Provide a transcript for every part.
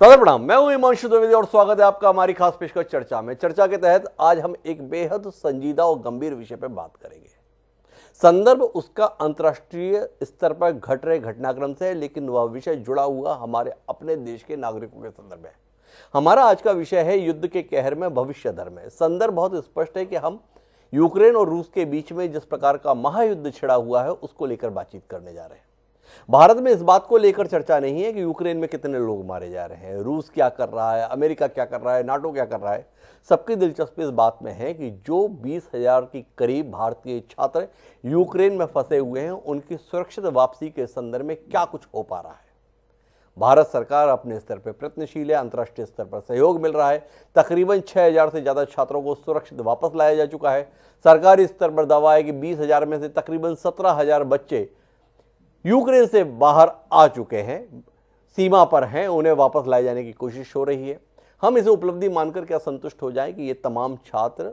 सादर प्रणाम। मैं हूं हिमांशु द्विवेदी और स्वागत है आपका हमारी खास पेशकश चर्चा में। चर्चा के तहत आज हम एक बेहद संजीदा और गंभीर विषय पर बात करेंगे। संदर्भ उसका अंतर्राष्ट्रीय स्तर पर घट रहे घटनाक्रम से है, लेकिन वह विषय जुड़ा हुआ हमारे अपने देश के नागरिकों के संदर्भ में है। हमारा आज का विषय है युद्ध के कहर में भविष्य धर्म है। संदर्भ बहुत स्पष्ट है कि हम यूक्रेन और रूस के बीच में जिस प्रकार का महायुद्ध छिड़ा हुआ है उसको लेकर बातचीत करने जा रहे हैं। भारत में इस बात को लेकर चर्चा नहीं है कि यूक्रेन में कितने लोग मारे जा रहे हैं, रूस क्या कर रहा है, अमेरिका क्या कर रहा है, नाटो क्या कर रहा है। सबकी दिलचस्पी इस बात में है कि जो 20,000 के करीब भारतीय छात्र यूक्रेन में फंसे हुए हैं उनकी सुरक्षित वापसी के संदर्भ में क्या कुछ हो पा रहा है। भारत सरकार अपने स्तर पर प्रयत्नशील है, अंतर्राष्ट्रीय स्तर पर सहयोग मिल रहा है। तकरीबन 6,000 से ज्यादा छात्रों को सुरक्षित वापस लाया जा चुका है। सरकारी स्तर पर दावा है कि 20,000 में से तकरीबन 17,000 बच्चे यूक्रेन से बाहर आ चुके हैं, सीमा पर हैं, उन्हें वापस लाए जाने की कोशिश हो रही है। हम इसे उपलब्धि मानकर क्या संतुष्ट हो जाएं कि ये तमाम छात्र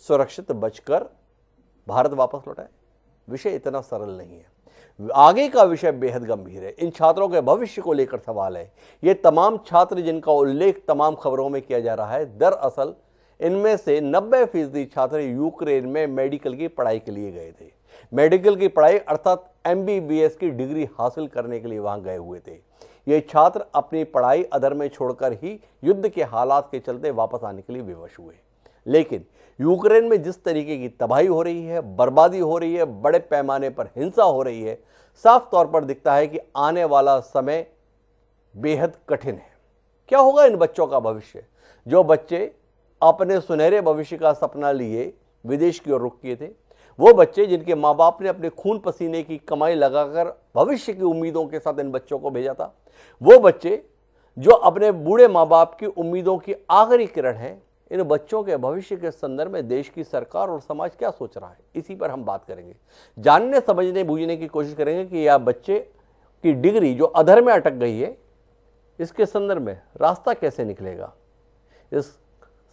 सुरक्षित बचकर भारत वापस लौटाए? विषय इतना सरल नहीं है। आगे का विषय बेहद गंभीर है। इन छात्रों के भविष्य को लेकर सवाल है। ये तमाम छात्र जिनका उल्लेख तमाम खबरों में किया जा रहा है, दरअसल इनमें से 90% छात्र यूक्रेन में मेडिकल की पढ़ाई के लिए गए थे। मेडिकल की पढ़ाई अर्थात MBBS की डिग्री हासिल करने के लिए वहां गए हुए थे। ये छात्र अपनी पढ़ाई अधर में छोड़कर ही युद्ध के हालात के चलते वापस आने के लिए विवश हुए। लेकिन यूक्रेन में जिस तरीके की तबाही हो रही है, बर्बादी हो रही है, बड़े पैमाने पर हिंसा हो रही है, साफ तौर पर दिखता है कि आने वाला समय बेहद कठिन है। क्या होगा इन बच्चों का भविष्य? जो बच्चे अपने सुनहरे भविष्य का सपना लिए विदेश की ओर रुख किए थे, वो बच्चे जिनके माँ बाप ने अपने खून पसीने की कमाई लगाकर भविष्य की उम्मीदों के साथ इन बच्चों को भेजा था, वो बच्चे जो अपने बूढ़े माँ बाप की उम्मीदों की आखिरी किरण हैं, इन बच्चों के भविष्य के संदर्भ में देश की सरकार और समाज क्या सोच रहा है, इसी पर हम बात करेंगे। जानने समझने बूझने की कोशिश करेंगे कि यह बच्चे की डिग्री जो अधर में अटक गई है, इसके संदर्भ में रास्ता कैसे निकलेगा। इस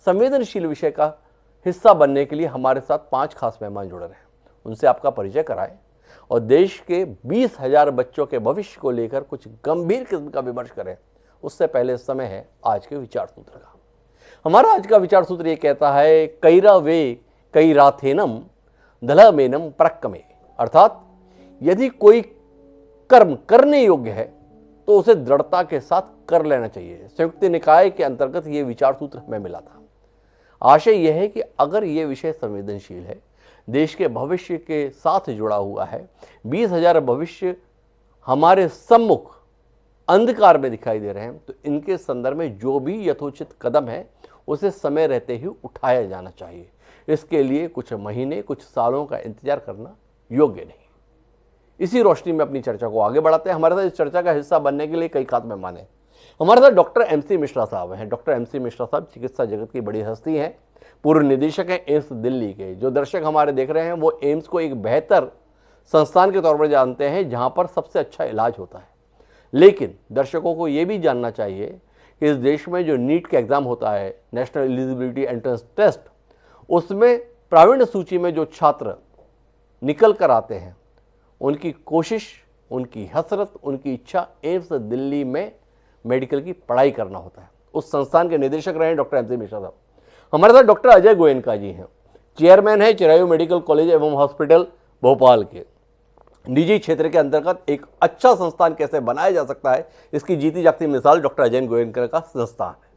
संवेदनशील विषय का हिस्सा बनने के लिए हमारे साथ 5 खास मेहमान जुड़ रहे हैं। उनसे आपका परिचय कराएं और देश के 20,000 बच्चों के भविष्य को लेकर कुछ गंभीर किस्म का विमर्श करें। उससे पहले समय है आज के विचार सूत्र का। हमारा आज का विचार सूत्र ये कहता है, कैरा वे कैराथेनम दलमेनम प्रक्कमे, अर्थात यदि कोई कर्म करने योग्य है तो उसे दृढ़ता के साथ कर लेना चाहिए। संयुक्त निकाय के अंतर्गत ये विचार सूत्र हमें मिला था। आशय यह है कि अगर ये विषय संवेदनशील है, देश के भविष्य के साथ जुड़ा हुआ है, 20,000 भविष्य हमारे सम्मुख अंधकार में दिखाई दे रहे हैं, तो इनके संदर्भ में जो भी यथोचित कदम है उसे समय रहते ही उठाया जाना चाहिए। इसके लिए कुछ महीने कुछ सालों का इंतजार करना योग्य नहीं। इसी रोशनी में अपनी चर्चा को आगे बढ़ाते हैं। हमारे साथ इस चर्चा का हिस्सा बनने के लिए कई खास मेहमान हैं। हमारे साथ डॉक्टर MC मिश्रा साहब हैं। डॉक्टर MC मिश्रा साहब चिकित्सा जगत की बड़ी हस्ती हैं, पूर्व निदेशक हैं एम्स दिल्ली के। जो दर्शक हमारे देख रहे हैं वो एम्स को एक बेहतर संस्थान के तौर पर जानते हैं जहां पर सबसे अच्छा इलाज होता है। लेकिन दर्शकों को ये भी जानना चाहिए कि इस देश में जो नीट का एग्जाम होता है, नेशनल एलिजिबिलिटी एंट्रेंस टेस्ट, उसमें प्रावीण्य सूची में जो छात्र निकल कर आते हैं उनकी कोशिश, उनकी हसरत, उनकी इच्छा एम्स दिल्ली में मेडिकल की पढ़ाई करना होता है। उस संस्थान के निदेशक रहे डॉक्टर MC मिश्रा साहब। हमारे साथ डॉक्टर अजय गोयनका जी हैं, चेयरमैन है चिरायू मेडिकल कॉलेज एवं हॉस्पिटल भोपाल के। निजी क्षेत्र के अंतर्गत एक अच्छा संस्थान कैसे बनाया जा सकता है, इसकी जीती जागती मिसाल डॉक्टर अजय गोयनका का संस्थान है।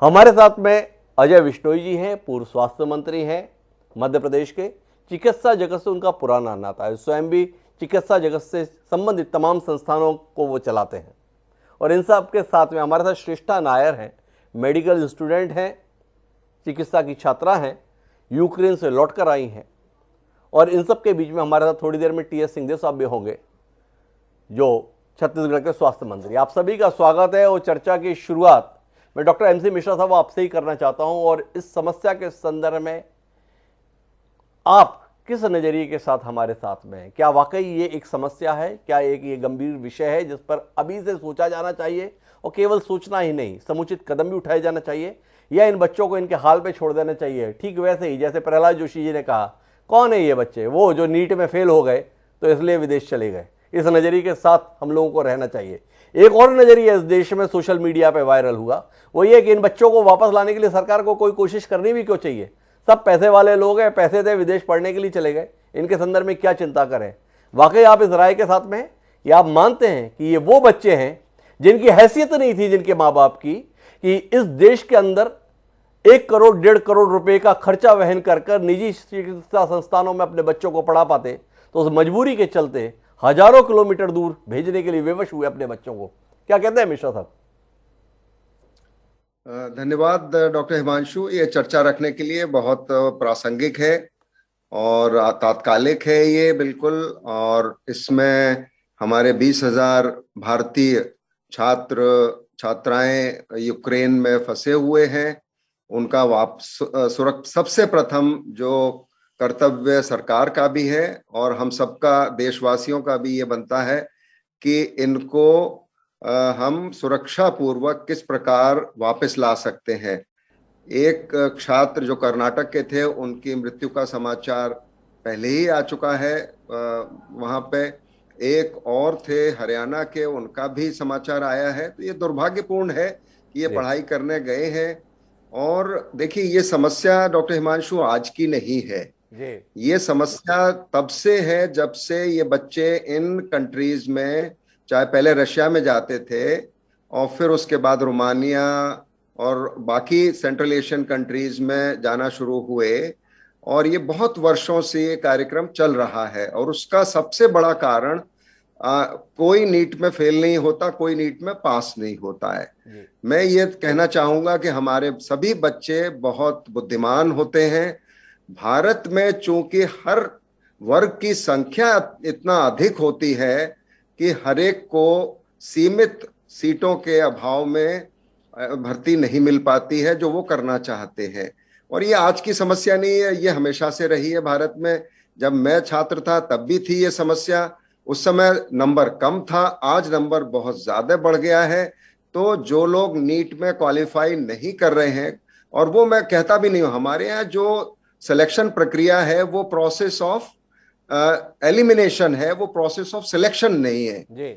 हमारे साथ में अजय विश्नोई जी हैं, पूर्व स्वास्थ्य मंत्री हैं मध्य प्रदेश के। चिकित्सा जगत से उनका पुराना नाता है, स्वयं भी चिकित्सा जगत से संबंधित तमाम संस्थानों को वो चलाते हैं। और इन सब के साथ में हमारे साथ श्रेष्ठा नायर हैं, मेडिकल स्टूडेंट हैं, चिकित्सा की छात्रा हैं, यूक्रेन से लौट कर आई हैं। और इन सब के बीच में हमारे साथ थोड़ी देर में TS सिंहदेव साहब भी होंगे, जो छत्तीसगढ़ के स्वास्थ्य मंत्री। आप सभी का स्वागत है। और चर्चा की शुरुआत मैं डॉक्टर MC मिश्रा साहब आपसे ही करना चाहता हूं। और इस समस्या के संदर्भ में आप किस नजरिए के साथ हमारे साथ में हैं? क्या वाकई ये एक समस्या है? क्या एक ये गंभीर विषय है जिस पर अभी से सोचा जाना चाहिए, और केवल सोचना ही नहीं, समुचित कदम भी उठाए जाना चाहिए, या इन बच्चों को इनके हाल पे छोड़ देना चाहिए? ठीक वैसे ही जैसे प्रहलाद जोशी जी ने कहा, कौन है ये बच्चे? वो जो नीट में फेल हो गए तो इसलिए विदेश चले गए। इस नज़रिए के साथ हम लोगों को रहना चाहिए। एक और नज़रिया इस देश में सोशल मीडिया पे वायरल हुआ, वो ये कि इन बच्चों को वापस लाने के लिए सरकार को कोई कोशिश करनी भी क्यों चाहिए, सब पैसे वाले लोग हैं, पैसे थे, विदेश पढ़ने के लिए चले गए, इनके संदर्भ में क्या चिंता करें। वाकई आप इस राय के साथ में हैं या आप मानते हैं कि ये वो बच्चे हैं जिनकी हैसियत नहीं थी जिनके माँ बाप की, कि इस देश के अंदर 1 करोड़ 1.5 करोड़ रुपए का खर्चा वहन कर निजी चिकित्सा संस्थानों में अपने बच्चों को पढ़ा पाते, तो उस मजबूरी के चलते हजारों किलोमीटर दूर भेजने के लिए विवश हुए अपने बच्चों को। क्या कहते हैं मिश्रा साहब? धन्यवाद डॉक्टर हिमांशु, ये चर्चा रखने के लिए बहुत प्रासंगिक है और तात्कालिक है ये बिल्कुल। और इसमें हमारे 20,000 भारतीय छात्र छात्राएं यूक्रेन में फंसे हुए हैं, उनका वापस सबसे प्रथम जो कर्तव्य सरकार का भी है और हम सबका, देशवासियों का भी ये बनता है कि इनको हम सुरक्षा पूर्वक किस प्रकार वापस ला सकते हैं। एक छात्र जो कर्नाटक के थे, उनकी मृत्यु का समाचार पहले ही आ चुका है वहां पे। एक और थे हरियाणा के, उनका भी समाचार आया है। तो ये दुर्भाग्यपूर्ण है कि ये पढ़ाई करने गए हैं। और देखिए, ये समस्या डॉक्टर हिमांशु आज की नहीं है, ये समस्या तब से है जब से ये बच्चे इन कंट्रीज में, चाहे पहले रशिया में जाते थे और फिर उसके बाद रोमानिया और बाकी सेंट्रल एशियन कंट्रीज में जाना शुरू हुए। और ये बहुत वर्षों से ये कार्यक्रम चल रहा है। और उसका सबसे बड़ा कारण, कोई नीट में फेल नहीं होता, कोई नीट में पास नहीं होता है। मैं ये कहना चाहूंगा कि हमारे सभी बच्चे बहुत बुद्धिमान होते हैं। भारत में चूंकि हर वर्ग की संख्या इतना अधिक होती है कि हर एक को सीमित सीटों के अभाव में भर्ती नहीं मिल पाती है जो वो करना चाहते हैं। और ये आज की समस्या नहीं है, ये हमेशा से रही है भारत में। जब मैं छात्र था तब भी थी ये समस्या। उस समय नंबर कम था, आज नंबर बहुत ज्यादा बढ़ गया है। तो जो लोग नीट में क्वालिफाई नहीं कर रहे हैं, और वो मैं कहता भी नहीं हूं, हमारे यहाँ जो सिलेक्शन प्रक्रिया है वो प्रोसेस ऑफ एलिमिनेशन है, वो प्रोसेस ऑफ सिलेक्शन नहीं है।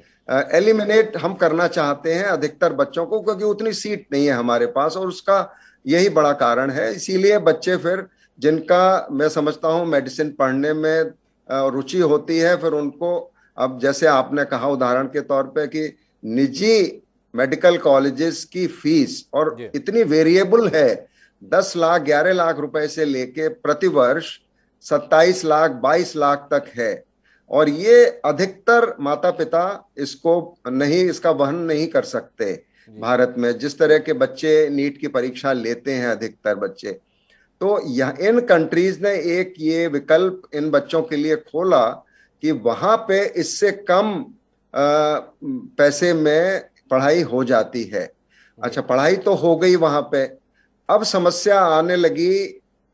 एलिमिनेट हम करना चाहते हैं अधिकतर बच्चों को, क्योंकि उतनी सीट नहीं है हमारे पास, और उसका यही बड़ा कारण है। इसीलिए बच्चे फिर, जिनका मैं समझता हूं मेडिसिन पढ़ने में रुचि होती है, फिर उनको, अब जैसे आपने कहा उदाहरण के तौर पे कि निजी मेडिकल कॉलेजेस की फीस और इतनी वेरिएबल है, 10 लाख 11 लाख रुपए से लेके प्रतिवर्ष 27 लाख 22 लाख तक है। और ये अधिकतर माता पिता इसका वहन नहीं कर सकते भारत में, जिस तरह के बच्चे नीट की परीक्षा लेते हैं अधिकतर बच्चे। तो इन कंट्रीज ने एक ये विकल्प इन बच्चों के लिए खोला कि वहां पे इससे कम पैसे में पढ़ाई हो जाती है। अच्छा, पढ़ाई तो हो गई वहां पे, अब समस्या आने लगी,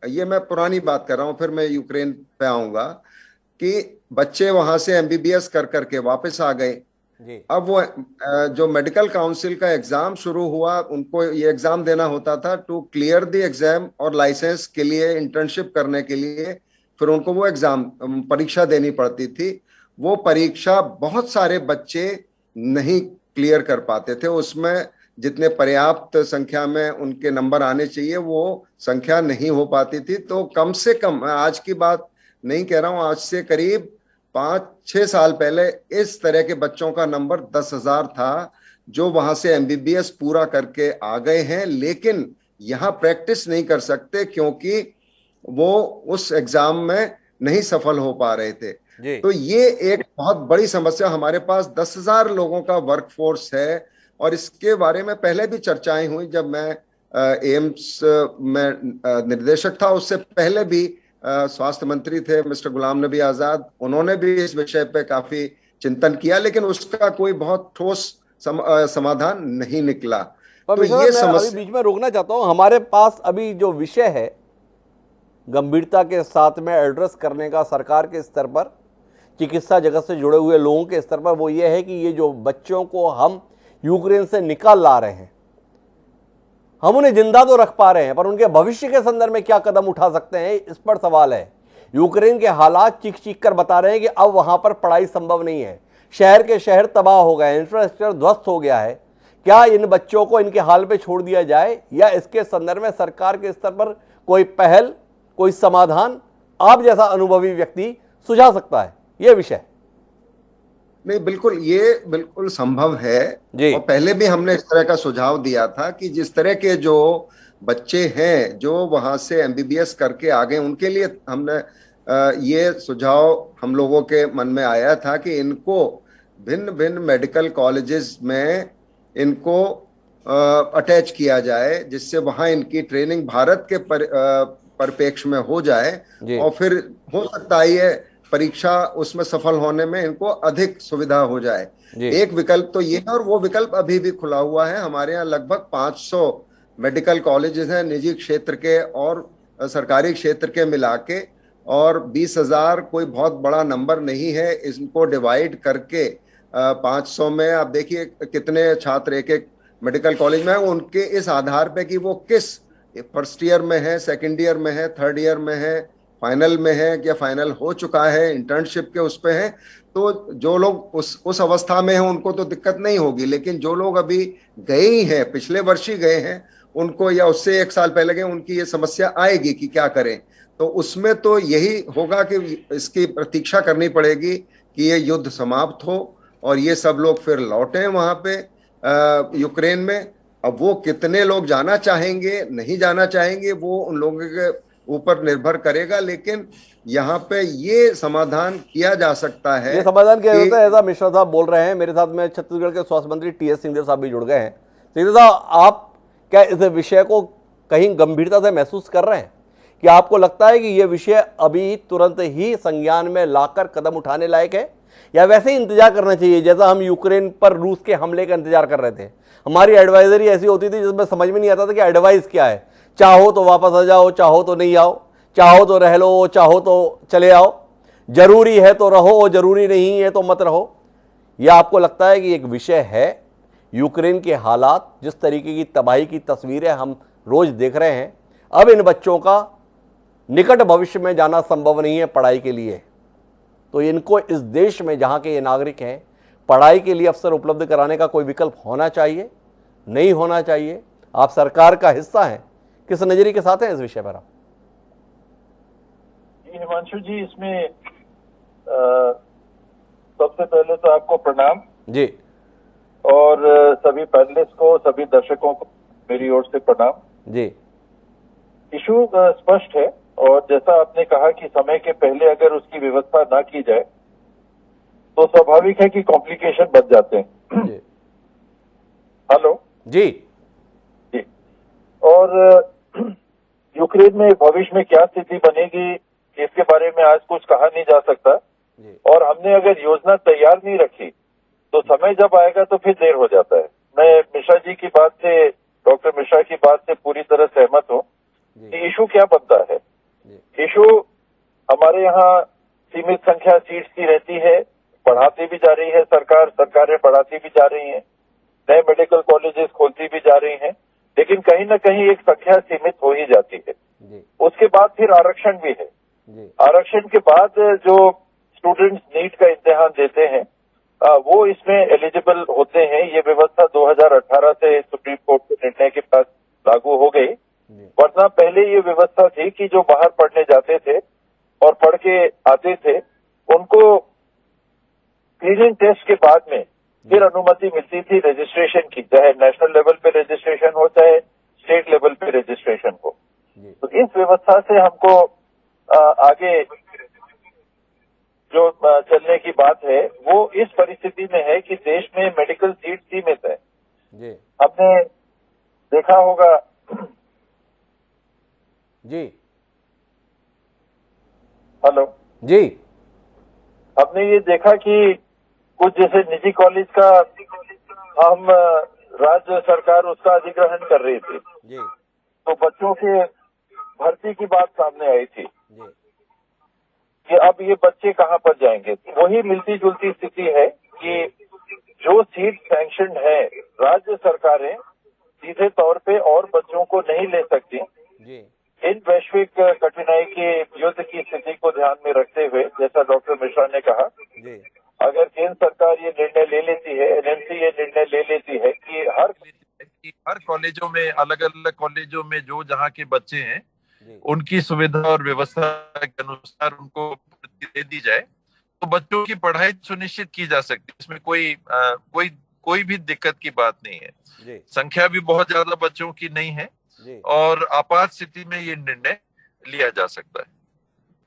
ये मैं पुरानी बात कर रहा हूं, फिर मैं यूक्रेन पे आऊंगा, कि बच्चे वहां से एमबीबीएस कर करके वापस आ गए। अब वो जो मेडिकल काउंसिल का एग्जाम शुरू हुआ, उनको ये एग्जाम देना होता था टू क्लियर द एग्जाम, और लाइसेंस के लिए, इंटर्नशिप करने के लिए फिर उनको वो एग्जाम परीक्षा देनी पड़ती थी। वो परीक्षा बहुत सारे बच्चे नहीं क्लियर कर पाते थे, उसमें जितने पर्याप्त संख्या में उनके नंबर आने चाहिए वो संख्या नहीं हो पाती थी। तो कम से कम, आज की बात नहीं कह रहा हूं, आज से करीब 5-6 साल पहले इस तरह के बच्चों का नंबर 10,000 था जो वहां से एमबीबीएस पूरा करके आ गए हैं, लेकिन यहाँ प्रैक्टिस नहीं कर सकते क्योंकि वो उस एग्जाम में नहीं सफल हो पा रहे थे। तो ये एक बहुत बड़ी समस्या, हमारे पास 10,000 लोगों का वर्कफोर्स है। और इसके बारे में पहले भी चर्चाएं हुई, जब मैं एम्स में निर्देशक था, उससे पहले भी स्वास्थ्य मंत्री थे मिस्टर गुलाम नबी आजाद, उन्होंने भी इस विषय पे काफी चिंतन किया, लेकिन उसका कोई बहुत ठोस समाधान नहीं निकला। तो ये समस्या, अभी बीच में रोकना चाहता हूँ, हमारे पास अभी जो विषय है गंभीरता के साथ में एड्रेस करने का सरकार के स्तर पर, चिकित्सा जगत से जुड़े हुए लोगों के स्तर पर, वो ये है कि ये जो बच्चों को हम यूक्रेन से निकाल ला रहे हैं, हम उन्हें जिंदा तो रख पा रहे हैं, पर उनके भविष्य के संदर्भ में क्या कदम उठा सकते हैं, इस पर सवाल है। यूक्रेन के हालात चीख चीख कर बता रहे हैं कि अब वहां पर पढ़ाई संभव नहीं है। शहर के शहर तबाह हो गए, इंफ्रास्ट्रक्चर ध्वस्त हो गया है। क्या इन बच्चों को इनके हाल पे छोड़ दिया जाए या इसके संदर्भ में सरकार के स्तर पर कोई पहल, कोई समाधान आप जैसा अनुभवी व्यक्ति सुझा सकता है यह विषय? नहीं, बिल्कुल ये बिल्कुल संभव है। जी और पहले भी हमने इस तरह का सुझाव दिया था कि जिस तरह के जो बच्चे हैं जो वहां से एमबीबीएस करके आ गए, उनके लिए हमने ये सुझाव हम लोगों के मन में आया था कि इनको भिन्न भिन्न मेडिकल कॉलेजेस में इनको अटैच किया जाए, जिससे वहां इनकी ट्रेनिंग भारत के परिप्रेक्ष्य में हो जाए। जी और फिर हो सकता है ये परीक्षा उसमें सफल होने में इनको अधिक सुविधा हो जाए। जी एक विकल्प तो ये है, और वो विकल्प अभी भी खुला हुआ है। हमारे यहाँ लगभग 500 मेडिकल कॉलेजेस हैं, निजी क्षेत्र के और सरकारी क्षेत्र के मिला के, और 20,000 कोई बहुत बड़ा नंबर नहीं है। इनको डिवाइड करके 500 में आप देखिए कितने छात्र एक एक मेडिकल कॉलेज में है, उनके इस आधार पे कि वो किस फर्स्ट ईयर में है, सेकंड ईयर में है, थर्ड ईयर में है, फाइनल में है, या फाइनल हो चुका है, इंटर्नशिप के उस पे है। तो जो लोग उस अवस्था में हैं उनको तो दिक्कत नहीं होगी, लेकिन जो लोग अभी गए ही हैं, पिछले वर्ष ही गए हैं, उनको या उससे एक साल पहले गए, उनकी ये समस्या आएगी कि क्या करें। तो उसमें तो यही होगा कि इसकी प्रतीक्षा करनी पड़ेगी कि ये युद्ध समाप्त हो और ये सब लोग फिर लौटें वहां पे यूक्रेन में। अब वो कितने लोग जाना चाहेंगे, नहीं जाना चाहेंगे, वो उन लोगों के ऊपर निर्भर करेगा। लेकिन यहाँ पे ये समाधान किया जा सकता है। ये समाधान किया कि जाता है, ऐसा मिश्रा साहब बोल रहे हैं। मेरे साथ में छत्तीसगढ़ के स्वास्थ्य मंत्री टीएस सिंहदेव साहब भी जुड़ गए हैं। सिंहदेव साहब, आप क्या इस विषय को कहीं गंभीरता से महसूस कर रहे हैं कि आपको लगता है कि यह विषय अभी तुरंत ही संज्ञान में लाकर कदम उठाने लायक है, या वैसे ही इंतजार करना चाहिए जैसा हम यूक्रेन पर रूस के हमले का इंतजार कर रहे थे? हमारी एडवाइजरी ऐसी होती थी जिसमें समझ में नहीं आता था कि एडवाइस क्या है। चाहो तो वापस आ जाओ, चाहो तो नहीं आओ, चाहो तो रह लो, चाहो तो चले आओ, जरूरी है तो रहो, जरूरी नहीं है तो मत रहो। यह आपको लगता है कि एक विषय है? यूक्रेन के हालात, जिस तरीके की तबाही की तस्वीरें हम रोज देख रहे हैं, अब इन बच्चों का निकट भविष्य में जाना संभव नहीं है पढ़ाई के लिए, तो इनको इस देश में जहां के ये नागरिक हैं पढ़ाई के लिए अवसर उपलब्ध कराने का कोई विकल्प होना चाहिए, नहीं होना चाहिए? आप सरकार का हिस्सा हैं, किस नजरिए के साथ हैं इस विषय पर आप? हिमांशु जी, इसमें सबसे पहले तो आपको प्रणाम जी, और सभी पैनलिस्ट को, सभी दर्शकों को मेरी ओर से प्रणाम जी। इशू स्पष्ट है, और जैसा आपने कहा कि समय के पहले अगर उसकी व्यवस्था ना की जाए तो स्वाभाविक है कि कॉम्प्लिकेशन बच जाते हैं। जी हेलो जी जी। और यूक्रेन में भविष्य में क्या स्थिति बनेगी इसके बारे में आज कुछ कहा नहीं जा सकता, जी। और हमने अगर योजना तैयार नहीं रखी तो समय जब आएगा तो फिर देर हो जाता है। मैं मिश्रा जी की बात से, डॉक्टर मिश्रा की बात से पूरी तरह सहमत हूँ कि इशू क्या बनता है। इशू हमारे यहाँ सीमित संख्या सीट्स की रहती है, बढ़ाती भी जा रही है सरकार, सरकारें बढ़ाती भी जा रही हैं, नए मेडिकल कॉलेजेस खोलती भी जा रही हैं, लेकिन कहीं ना कहीं एक संख्या सीमित हो ही जाती है। उसके बाद फिर आरक्षण भी है। आरक्षण के बाद जो स्टूडेंट्स नीट का इम्तिहान देते हैं वो इसमें एलिजिबल होते हैं। ये व्यवस्था 2018 से सुप्रीम कोर्ट के निर्णय के बाद लागू हो गई, वरना पहले ये व्यवस्था थी कि जो बाहर पढ़ने जाते थे और पढ़ के आते थे उनको स्क्रीनिंग टेस्ट के बाद में फिर अनुमति मिलती थी रजिस्ट्रेशन की, चाहे नेशनल लेवल पे रजिस्ट्रेशन हो चाहे स्टेट लेवल पे रजिस्ट्रेशन हो। तो इस व्यवस्था से हमको आगे जो चलने की बात है वो इस परिस्थिति में है कि देश में मेडिकल सीट सीमित है। हमने देखा होगा जी, हेलो जी, हमने ये देखा कि कुछ जैसे निजी कॉलेज का हम राज्य सरकार उसका अधिग्रहण कर रही थी, तो बच्चों के भर्ती की बात सामने आई थी कि अब ये बच्चे कहाँ पर जाएंगे। वही मिलती जुलती स्थिति है कि जो सीट सैंक्शन है राज्य सरकारें सीधे तौर पे और बच्चों को नहीं ले सकती। इन वैश्विक कठिनाई के युद्ध की स्थिति को ध्यान में रखते हुए, जैसा डॉक्टर मिश्रा ने कहा, अगर केंद्र सरकार ये निर्णय ले लेती है, एनएमसी ये निर्णय ले लेती है कि हर कॉलेजों में, अलग अलग कॉलेजों में जो जहाँ के बच्चे हैं उनकी सुविधा और व्यवस्था के अनुसार उनको दे दी जाए, तो बच्चों की पढ़ाई सुनिश्चित की जा सकती है। इसमें कोई भी दिक्कत की बात नहीं है। संख्या भी बहुत ज्यादा बच्चों की नहीं है और आपात स्थिति में ये निर्णय लिया जा सकता है।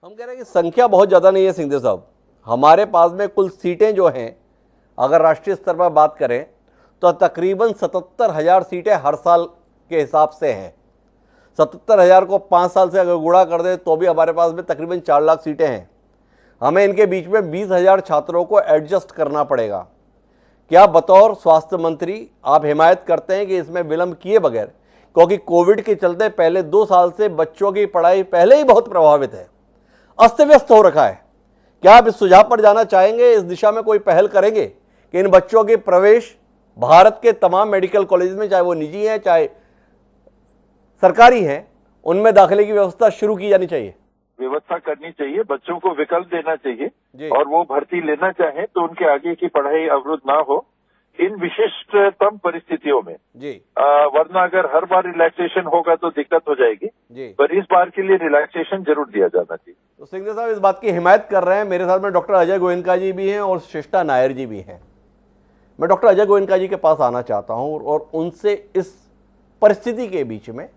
हम कह रहे हैं कि संख्या बहुत ज्यादा नहीं है सिंघदेव साहब। हमारे पास में कुल सीटें जो हैं, अगर राष्ट्रीय स्तर पर बात करें तो तकरीबन 77,000 सीटें हर साल के हिसाब से हैं। 77,000 को 5 साल से अगर गुणा कर दे तो भी हमारे पास में तकरीबन 4 लाख सीटें हैं। हमें इनके बीच में 20,000 छात्रों को एडजस्ट करना पड़ेगा। क्या बतौर स्वास्थ्य मंत्री आप हिमायत करते हैं कि इसमें विलंब किए बगैर, क्योंकि कोविड के चलते पहले 2 साल से बच्चों की पढ़ाई पहले ही बहुत प्रभावित है, अस्त व्यस्त हो रखा है, क्या आप इस सुझाव पर जाना चाहेंगे, इस दिशा में कोई पहल करेंगे कि इन बच्चों के प्रवेश भारत के तमाम मेडिकल कॉलेज में, चाहे वो निजी हैं चाहे सरकारी हैं, उनमें दाखिले की व्यवस्था शुरू की जानी चाहिए? व्यवस्था करनी चाहिए, बच्चों को विकल्प देना चाहिए और वो भर्ती लेना चाहे तो उनके आगे की पढ़ाई अवरुद्ध ना हो इन विशिष्टतम परिस्थितियों में। वरना अगर हर बार रिलैक्सेशन होगा तो दिक्कत हो जाएगी, पर इस बार के लिए रिलैक्सेशन जरूर दिया जाना चाहिए। तो सिंघदेव साहब इस बात की हिमायत कर रहे हैं। मेरे साथ में डॉक्टर अजय गोयनका जी भी हैं और शिष्टा नायर जी भी हैं। मैं डॉक्टर अजय गोयनका जी के पास आना चाहता हूं और उनसे इस परिस्थिति के बीच में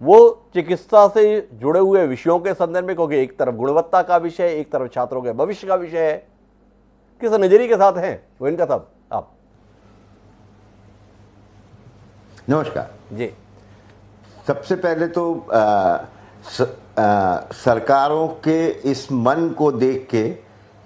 वो चिकित्सा से जुड़े हुए विषयों के संदर्भ में, क्योंकि एक तरफ गुणवत्ता का विषय, एक तरफ छात्रों के भविष्य का विषय है, किस नजरिए के साथ हैं गोयनका साहब आप? नमस्कार जी। सबसे पहले तो सरकारों के इस मन को देख के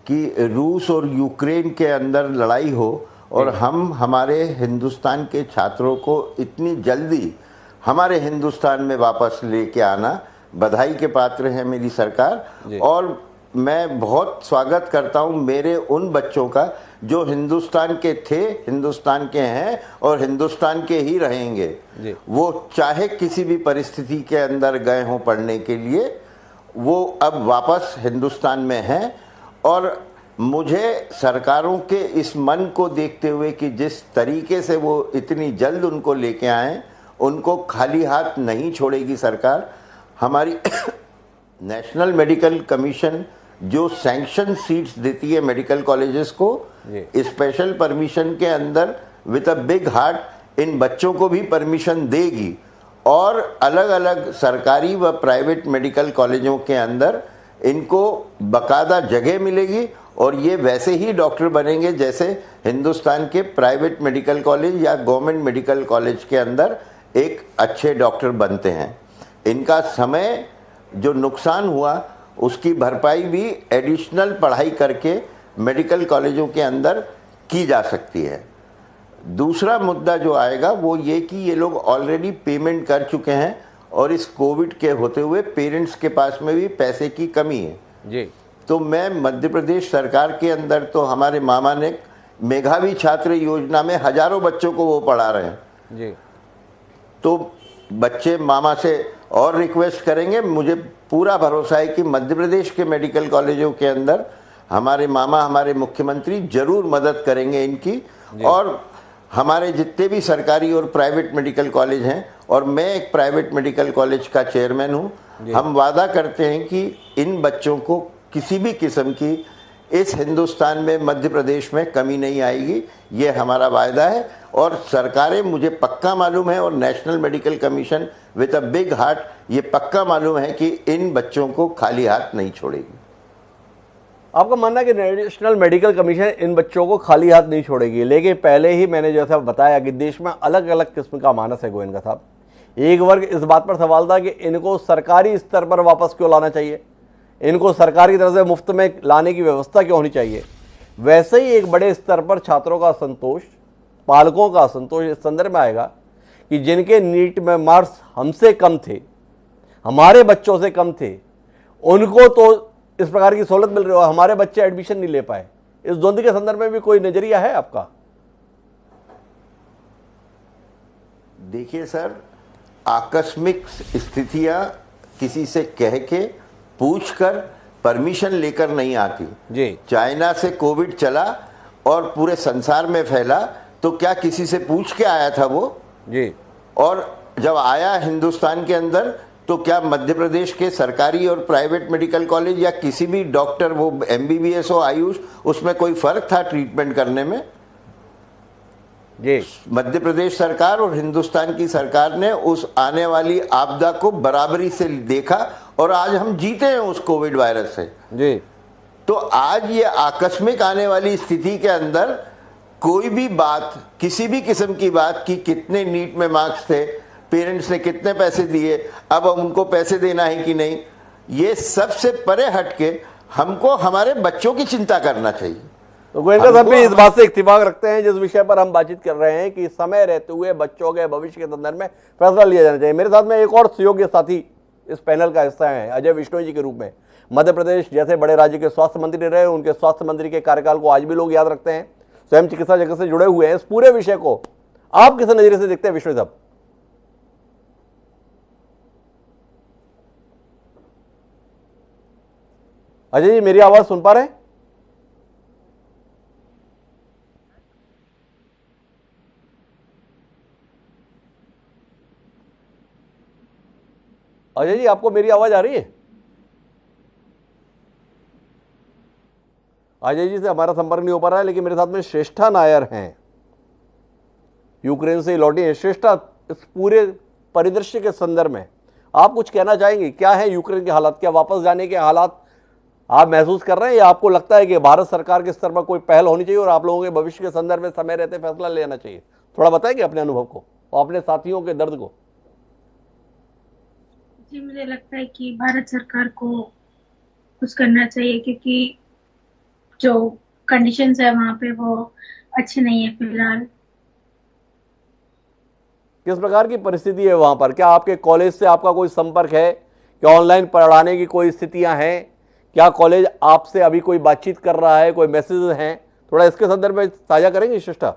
कि रूस और यूक्रेन के अंदर लड़ाई हो और हम हमारे हिंदुस्तान के छात्रों को इतनी जल्दी हमारे हिंदुस्तान में वापस लेके आना, बधाई के पात्र है मेरी सरकार। और मैं बहुत स्वागत करता हूं मेरे उन बच्चों का जो हिंदुस्तान के थे, हिंदुस्तान के हैं और हिंदुस्तान के ही रहेंगे। वो चाहे किसी भी परिस्थिति के अंदर गए हों पढ़ने के लिए, वो अब वापस हिंदुस्तान में हैं। और मुझे सरकारों के इस मन को देखते हुए कि जिस तरीके से वो इतनी जल्द उनको लेके आए, उनको खाली हाथ नहीं छोड़ेगी सरकार। हमारी नेशनल मेडिकल कमीशन जो सैंक्शन सीट्स देती है मेडिकल कॉलेजेस को, स्पेशल परमिशन के अंदर with a big heart in बच्चों को भी परमिशन देगी और अलग अलग सरकारी व प्राइवेट मेडिकल कॉलेजों के अंदर इनको बकायदा जगह मिलेगी और ये वैसे ही डॉक्टर बनेंगे जैसे हिंदुस्तान के प्राइवेट मेडिकल कॉलेज या गवर्नमेंट मेडिकल कॉलेज के अंदर एक अच्छे डॉक्टर बनते हैं। इनका समय जो नुकसान हुआ उसकी भरपाई भी एडिशनल पढ़ाई करके मेडिकल कॉलेजों के अंदर की जा सकती है। दूसरा मुद्दा जो आएगा वो ये कि ये लोग ऑलरेडी पेमेंट कर चुके हैं और इस कोविड के होते हुए पेरेंट्स के पास में भी पैसे की कमी है जी। तो मैं मध्य प्रदेश सरकार के अंदर तो हमारे मामा ने मेधावी छात्र योजना में हजारों बच्चों को वो पढ़ा रहे हैं जी। तो बच्चे मामा से और रिक्वेस्ट करेंगे, मुझे पूरा भरोसा है कि मध्य प्रदेश के मेडिकल कॉलेजों के अंदर हमारे मामा, हमारे मुख्यमंत्री जरूर मदद करेंगे इनकी। और हमारे जितने भी सरकारी और प्राइवेट मेडिकल कॉलेज हैं, और मैं एक प्राइवेट मेडिकल कॉलेज का चेयरमैन हूं, हम वादा करते हैं कि इन बच्चों को किसी भी किस्म की इस हिंदुस्तान में, मध्य प्रदेश में कमी नहीं आएगी, ये हमारा वायदा है। और सरकारें, मुझे पक्का मालूम है, और national medical commission with a big heart ये पक्का मालूम है कि इन बच्चों को खाली हाथ नहीं छोड़ेगी। आपका मानना है कि नेशनल मेडिकल कमीशन इन बच्चों को खाली हाथ नहीं छोड़ेगी, लेकिन पहले ही मैंने जैसा बताया कि देश में अलग अलग किस्म का मानस है गोयनका साहब। एक वर्ग इस बात पर सवाल था कि इनको सरकारी स्तर पर वापस क्यों लाना चाहिए, इनको सरकार की तरफ से मुफ्त में लाने की व्यवस्था क्यों होनी चाहिए। वैसे ही एक बड़े स्तर पर छात्रों का असंतोष, पालकों का असंतोष इस संदर्भ में आएगा कि जिनके नीट में मार्क्स हमसे कम थे, हमारे बच्चों से कम थे, उनको तो इस प्रकार की सहूलत मिल रही है, हमारे बच्चे एडमिशन नहीं ले पाए। इस द्वंद्व के संदर्भ में भी कोई नजरिया है आपका? देखिए सर, आकस्मिक स्थितियां किसी से कह के, पूछकर, परमिशन लेकर नहीं आती। जी चाइना से कोविड चला और पूरे संसार में फैला, तो क्या किसी से पूछ के आया था वो? जी और जब आया हिंदुस्तान के अंदर, तो क्या मध्य प्रदेश के सरकारी और प्राइवेट मेडिकल कॉलेज या किसी भी डॉक्टर, वो MBBS हो आयुष, उसमें कोई फर्क था ट्रीटमेंट करने में? जी मध्य प्रदेश सरकार और हिंदुस्तान की सरकार ने उस आने वाली आपदा को बराबरी से देखा और आज हम जीते हैं उस कोविड वायरस से। जी तो आज ये आकस्मिक आने वाली स्थिति के अंदर कोई भी बात, किसी भी किस्म की बात कि कितने नीट में मार्क्स थे, पेरेंट्स ने कितने पैसे दिए, अब उनको पैसे देना है कि नहीं, ये सबसे परे हटके हमको हमारे बच्चों की चिंता करना चाहिए। तो गोयनका साहब भी इस बात से इत्तेफाक रखते हैं जिस विषय पर हम बातचीत कर रहे हैं कि समय रहते हुए बच्चों के भविष्य के संदर्भ में फैसला लिया जाना चाहिए। मेरे साथ में एक और सुयोग्य साथी इस पैनल का हिस्सा है, अजय विश्नोई जी के रूप में। मध्य प्रदेश जैसे बड़े राज्य के स्वास्थ्य मंत्री रहे, उनके स्वास्थ्य मंत्री के कार्यकाल को आज भी लोग याद रखते हैं, स्वयं चिकित्सा जगत से जुड़े हुए हैं। इस पूरे विषय को आप किस नजरिए से देखते हैं विश्नोई साहब? अजय जी, मेरी आवाज सुन पा रहे हैं? अजय जी, आपको मेरी आवाज आ रही है? अजय जी से हमारा संपर्क नहीं हो पा रहा है, लेकिन मेरे साथ में श्रेष्ठा नायर हैं, यूक्रेन से लौटी हैं। श्रेष्ठा, इस पूरे परिदृश्य के संदर्भ में आप कुछ कहना चाहेंगे? क्या है यूक्रेन के हालात? क्या वापस जाने के हालात आप महसूस कर रहे हैं, या आपको लगता है कि भारत सरकार के स्तर पर कोई पहल होनी चाहिए और आप लोगों के भविष्य के संदर्भ में समय रहते फैसला लेना चाहिए? थोड़ा बताएंगे अपने अनुभव को और अपने साथियों के दर्द को। जी, मुझे लगता है कि भारत सरकार को कुछ करना चाहिए, क्योंकि जो कंडीशंस है वहाँ पे वो अच्छे नहीं है फिलहाल। किस प्रकार की परिस्थिति है वहां पर? क्या आपके कॉलेज से आपका कोई संपर्क है? क्या ऑनलाइन पढ़ाने की कोई स्थितियां हैं? क्या कॉलेज आपसे अभी कोई बातचीत कर रहा है? कोई मैसेज हैं? थोड़ा इसके संदर्भ में साझा करेंगे श्रेष्ठा?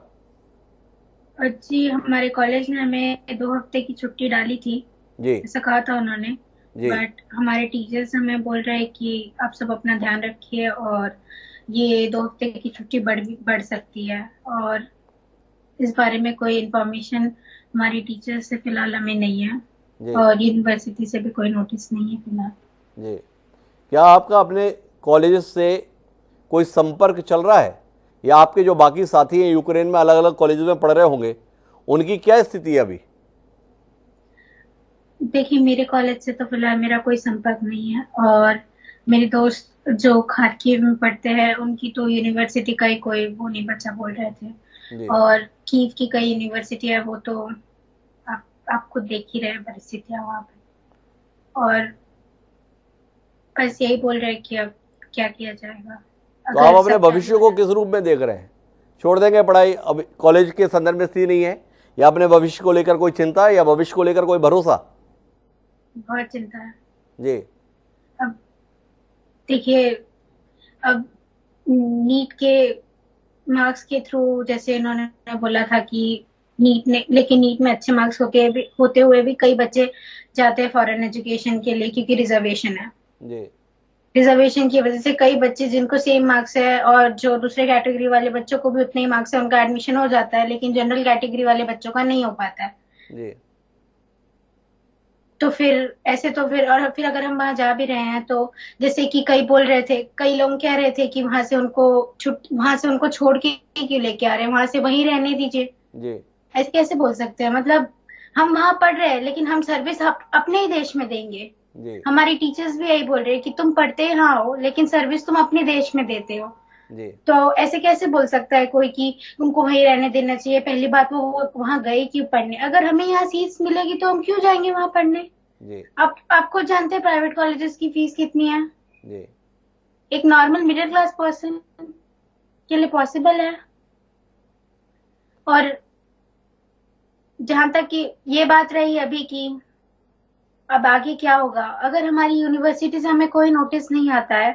जी, हमारे कॉलेज ने हमें 2 हफ्ते की छुट्टी डाली थी, जी ऐसा कहा था उन्होंने। जी बट हमारे टीचर्स हमें बोल रहे हैं कि आप सब अपना ध्यान रखिए और ये 2 हफ्ते की छुट्टी बढ़ सकती है, और इस बारे में कोई इंफॉर्मेशन हमारी टीचर्स से फिलहाल हमें नहीं है जी और यूनिवर्सिटी से भी कोई नोटिस नहीं है फिलहाल। जी। क्या आपका अपने कॉलेज से कोई संपर्क चल रहा है, या आपके जो बाकी साथी हैं यूक्रेन में अलग अलग कॉलेज में पढ़ रहे होंगे, उनकी क्या स्थिति है अभी? देखिए, मेरे कॉलेज से तो फिलहाल मेरा कोई संपर्क नहीं है, और मेरे दोस्त जो खारकीव में पढ़ते हैं उनकी तो यूनिवर्सिटी का ही कोई वो नहीं बचा बोल रहे थे। जी और कीव की कई यूनिवर्सिटी है, वो तो आप खुद देख ही रहे हैं परिस्थितियां वहाँ पे, और बस यही बोल रहे हैं कि अब क्या किया जाएगा। तो आप अपने भविष्य को किस रूप में देख रहे हैं? छोड़ देंगे पढ़ाई, अब कॉलेज के संदर्भ में स्थिति नहीं है, या अपने भविष्य को लेकर कोई चिंता है, या भविष्य को लेकर कोई भरोसा? बहुत चिंता है जी। अब। देखिए, अब नीट के मार्क्स के थ्रू, जैसे इन्होंने बोला था कि लेकिन नीट में अच्छे मार्क्स होते हुए भी कई बच्चे जाते हैं फॉरेन एजुकेशन के लिए, क्योंकि रिजर्वेशन है। जी रिजर्वेशन की वजह से कई बच्चे जिनको सेम मार्क्स है और जो दूसरे कैटेगरी वाले बच्चों को भी उतने ही मार्क्स है, उनका एडमिशन हो जाता है, लेकिन जनरल कैटेगरी वाले बच्चों का नहीं हो पाता है। जी। तो फिर ऐसे तो फिर अगर हम वहां जा भी रहे हैं, तो जैसे कि कई लोग कह रहे थे कि वहां से उनको छोड़ के क्यों लेके आ रहे हैं, वहां से वहीं रहने दीजिए। जी ऐसे कैसे बोल सकते हैं? मतलब हम वहां पढ़ रहे हैं, लेकिन हम सर्विस अपने ही देश में देंगे। जी हमारी टीचर्स भी यही बोल रहे हैं कि तुम पढ़ते यहाँ हो, लेकिन सर्विस तुम अपने देश में देते हो। जी तो ऐसे कैसे बोल सकता है कोई कि उनको वहीं रहने देना चाहिए? पहली बात, वो वहां गए क्यों पढ़ने? अगर हमें यहाँ सीट्स मिलेगी तो हम क्यों जाएंगे वहां पढ़ने? जी आपको जानते हैं प्राइवेट कॉलेजेस की फीस कितनी है? जी एक नॉर्मल मिडिल क्लास पर्सन के लिए पॉसिबल है? और जहां तक कि ये बात रही अभी की अब आगे क्या होगा, अगर हमारी यूनिवर्सिटी से हमें कोई नोटिस नहीं आता है,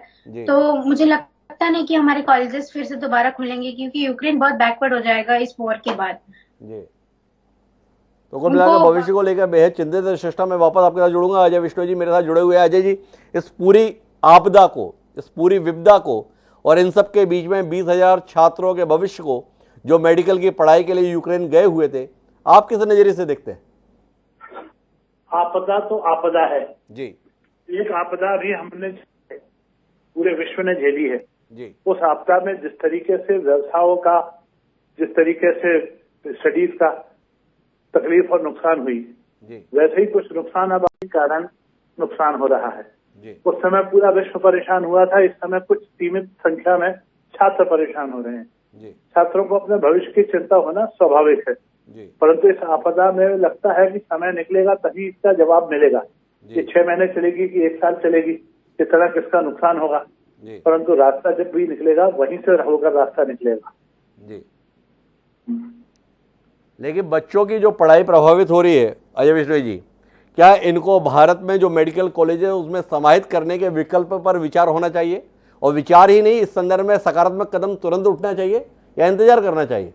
तो मुझे लगता नहीं कि हमारे कॉलेजेस फिर से दोबारा खुलेंगे, क्योंकि यूक्रेन बहुत बैकवर्ड हो जाएगा इस वॉर के बाद। जी। तो कुल मिलाकर भविष्य को लेकर बेहद चिंतित है। श्रेष्ठा, मैं वापस आपके साथ जुड़ूंगा। अजय विश्नोई जी मेरे साथ जुड़े हुए हैं। अजय जी, इस पूरी आपदा को इस पूरी विपदा को और इन सब के बीच में 20,000 छात्रों के भविष्य को जो मेडिकल की पढ़ाई के लिए यूक्रेन गए हुए थे, आप किस नजरिए से देखते हैं? आपदा तो आपदा है जी एक आपदा भी हमने पूरे विश्व ने झेली है जी उस आपदा में जिस तरीके से व्यवसायों का जिस तरीके से स्टडीज का तकलीफ और नुकसान हुई जी वैसे ही कुछ नुकसान अब के कारण नुकसान हो रहा है। जी उस समय पूरा विश्व परेशान हुआ था, इस समय कुछ सीमित संख्या में छात्र परेशान हो रहे हैं। जी छात्रों को अपने भविष्य की चिंता होना स्वाभाविक है, जी परंतु इस आपदा में लगता है कि समय निकलेगा तभी इसका जवाब मिलेगा कि 6 महीने चलेगी कि 1 साल चलेगी, कितना किसका नुकसान होगा, जी परंतु रास्ता जब भी निकलेगा वहीं से होकर रास्ता निकलेगा। जी। लेकिन बच्चों की जो पढ़ाई प्रभावित हो रही है अजय विश्नोई जी, क्या इनको भारत में जो मेडिकल कॉलेज है उसमें समाहित करने के विकल्प पर विचार होना चाहिए? और विचार ही नहीं, इस संदर्भ में सकारात्मक कदम तुरंत उठना चाहिए या इंतजार करना चाहिए?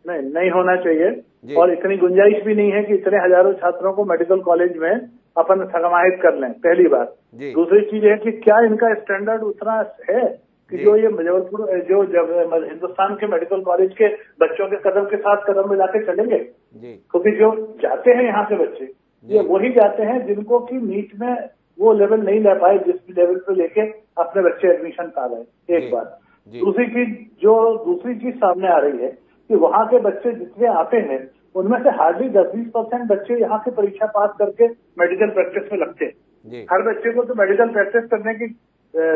नहीं होना चाहिए और इतनी गुंजाइश भी नहीं है कि इतने हजारों छात्रों को मेडिकल कॉलेज में अपन समाहित कर लें, पहली बात। दूसरी चीज है कि क्या इनका स्टैंडर्ड उतना है कि जो ये जबलपुर जो जब हिंदुस्तान के मेडिकल कॉलेज के बच्चों के कदम के साथ कदम मिला के चलेंगे? क्योंकि जो जाते हैं यहाँ से बच्चे ये वही जाते हैं जिनको कि नीट में वो लेवल नहीं ले पाए जिस लेवल पे लेके अपने बच्चे एडमिशन पा गए। एक बात। दूसरी चीज सामने आ रही है कि वहाँ के बच्चे जितने आते हैं उनमें से हार्डली 10-20% बच्चे यहाँ की परीक्षा पास करके मेडिकल प्रैक्टिस में लगते हैं। हर बच्चे को तो मेडिकल प्रैक्टिस करने की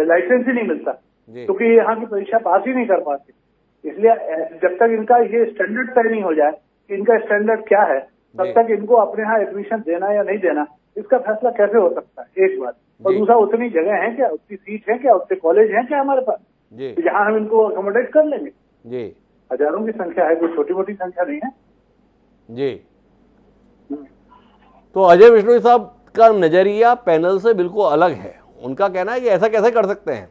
लाइसेंस ही नहीं मिलता क्योंकि ये यहाँ की परीक्षा पास ही नहीं कर पाते। इसलिए जब तक इनका ये स्टैंडर्ड तय नहीं हो जाए कि इनका स्टैंडर्ड क्या है, तब तक इनको अपने यहाँ एडमिशन देना या नहीं देना इसका फैसला कैसे हो सकता है? एक बात। और दूसरा, उतनी जगह है क्या, उतनी सीट है क्या, उतने कॉलेज है क्या हमारे पास जहाँ हम इनको अकोमोडेट कर लेंगे? जी हजारों की संख्या है, कोई छोटी मोटी संख्या नहीं है। जी। तो अजय विश्नोई साहब का नजरिया पैनल से बिल्कुल अलग है। उनका कहना है कि ऐसा कैसे कर सकते हैं,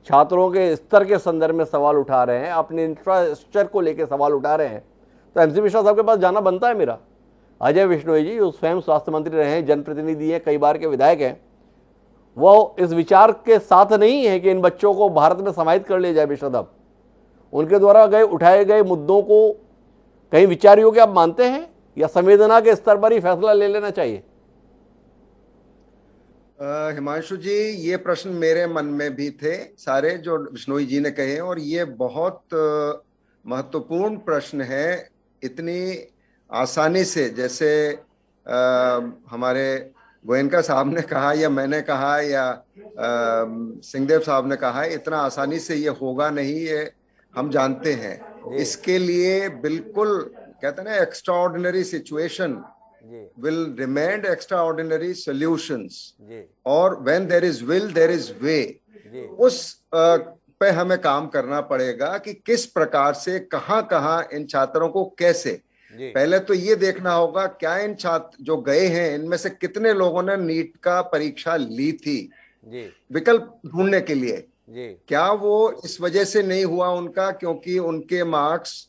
छात्रों के स्तर के संदर्भ में सवाल उठा रहे हैं, अपने इंफ्रास्ट्रक्चर को लेकर सवाल उठा रहे हैं, तो एमसी मिश्रा साहब के पास जाना बनता है मेरा। अजय विश्नोई जी जो स्वयं स्वास्थ्य मंत्री रहे हैं, जनप्रतिनिधि हैं, कई बार के विधायक हैं, वो इस विचार के साथ नहीं है कि इन बच्चों को भारत में समाहित कर लिया जाए। मिश्रा साहब, उनके द्वारा उठाए गए मुद्दों को कहीं विचार योग्य आप मानते हैं या संवेदना के स्तर पर ही फैसला ले लेना चाहिए? हिमांशु जी, ये प्रश्न मेरे मन में भी थे सारे जो विश्नोई जी ने कहे, और ये बहुत महत्वपूर्ण प्रश्न है। इतनी आसानी से जैसे हमारे गोयनका साहब ने कहा या मैंने कहा या सिंहदेव साहब ने कहा, इतना आसानी से ये होगा नहीं, ये हम जानते हैं। इसके लिए बिल्कुल कहते हैं ना, extraordinary situation will remain extraordinary solutions, और when there is will there is way। उस पे हमें काम करना पड़ेगा कि किस प्रकार से कहां इन छात्रों को कैसे। पहले तो ये देखना होगा क्या इन छात्र जो गए हैं इनमें से कितने लोगों ने नीट का परीक्षा ली थी विकल्प ढूंढने के लिए। क्या वो इस वजह से नहीं हुआ उनका क्योंकि उनके मार्क्स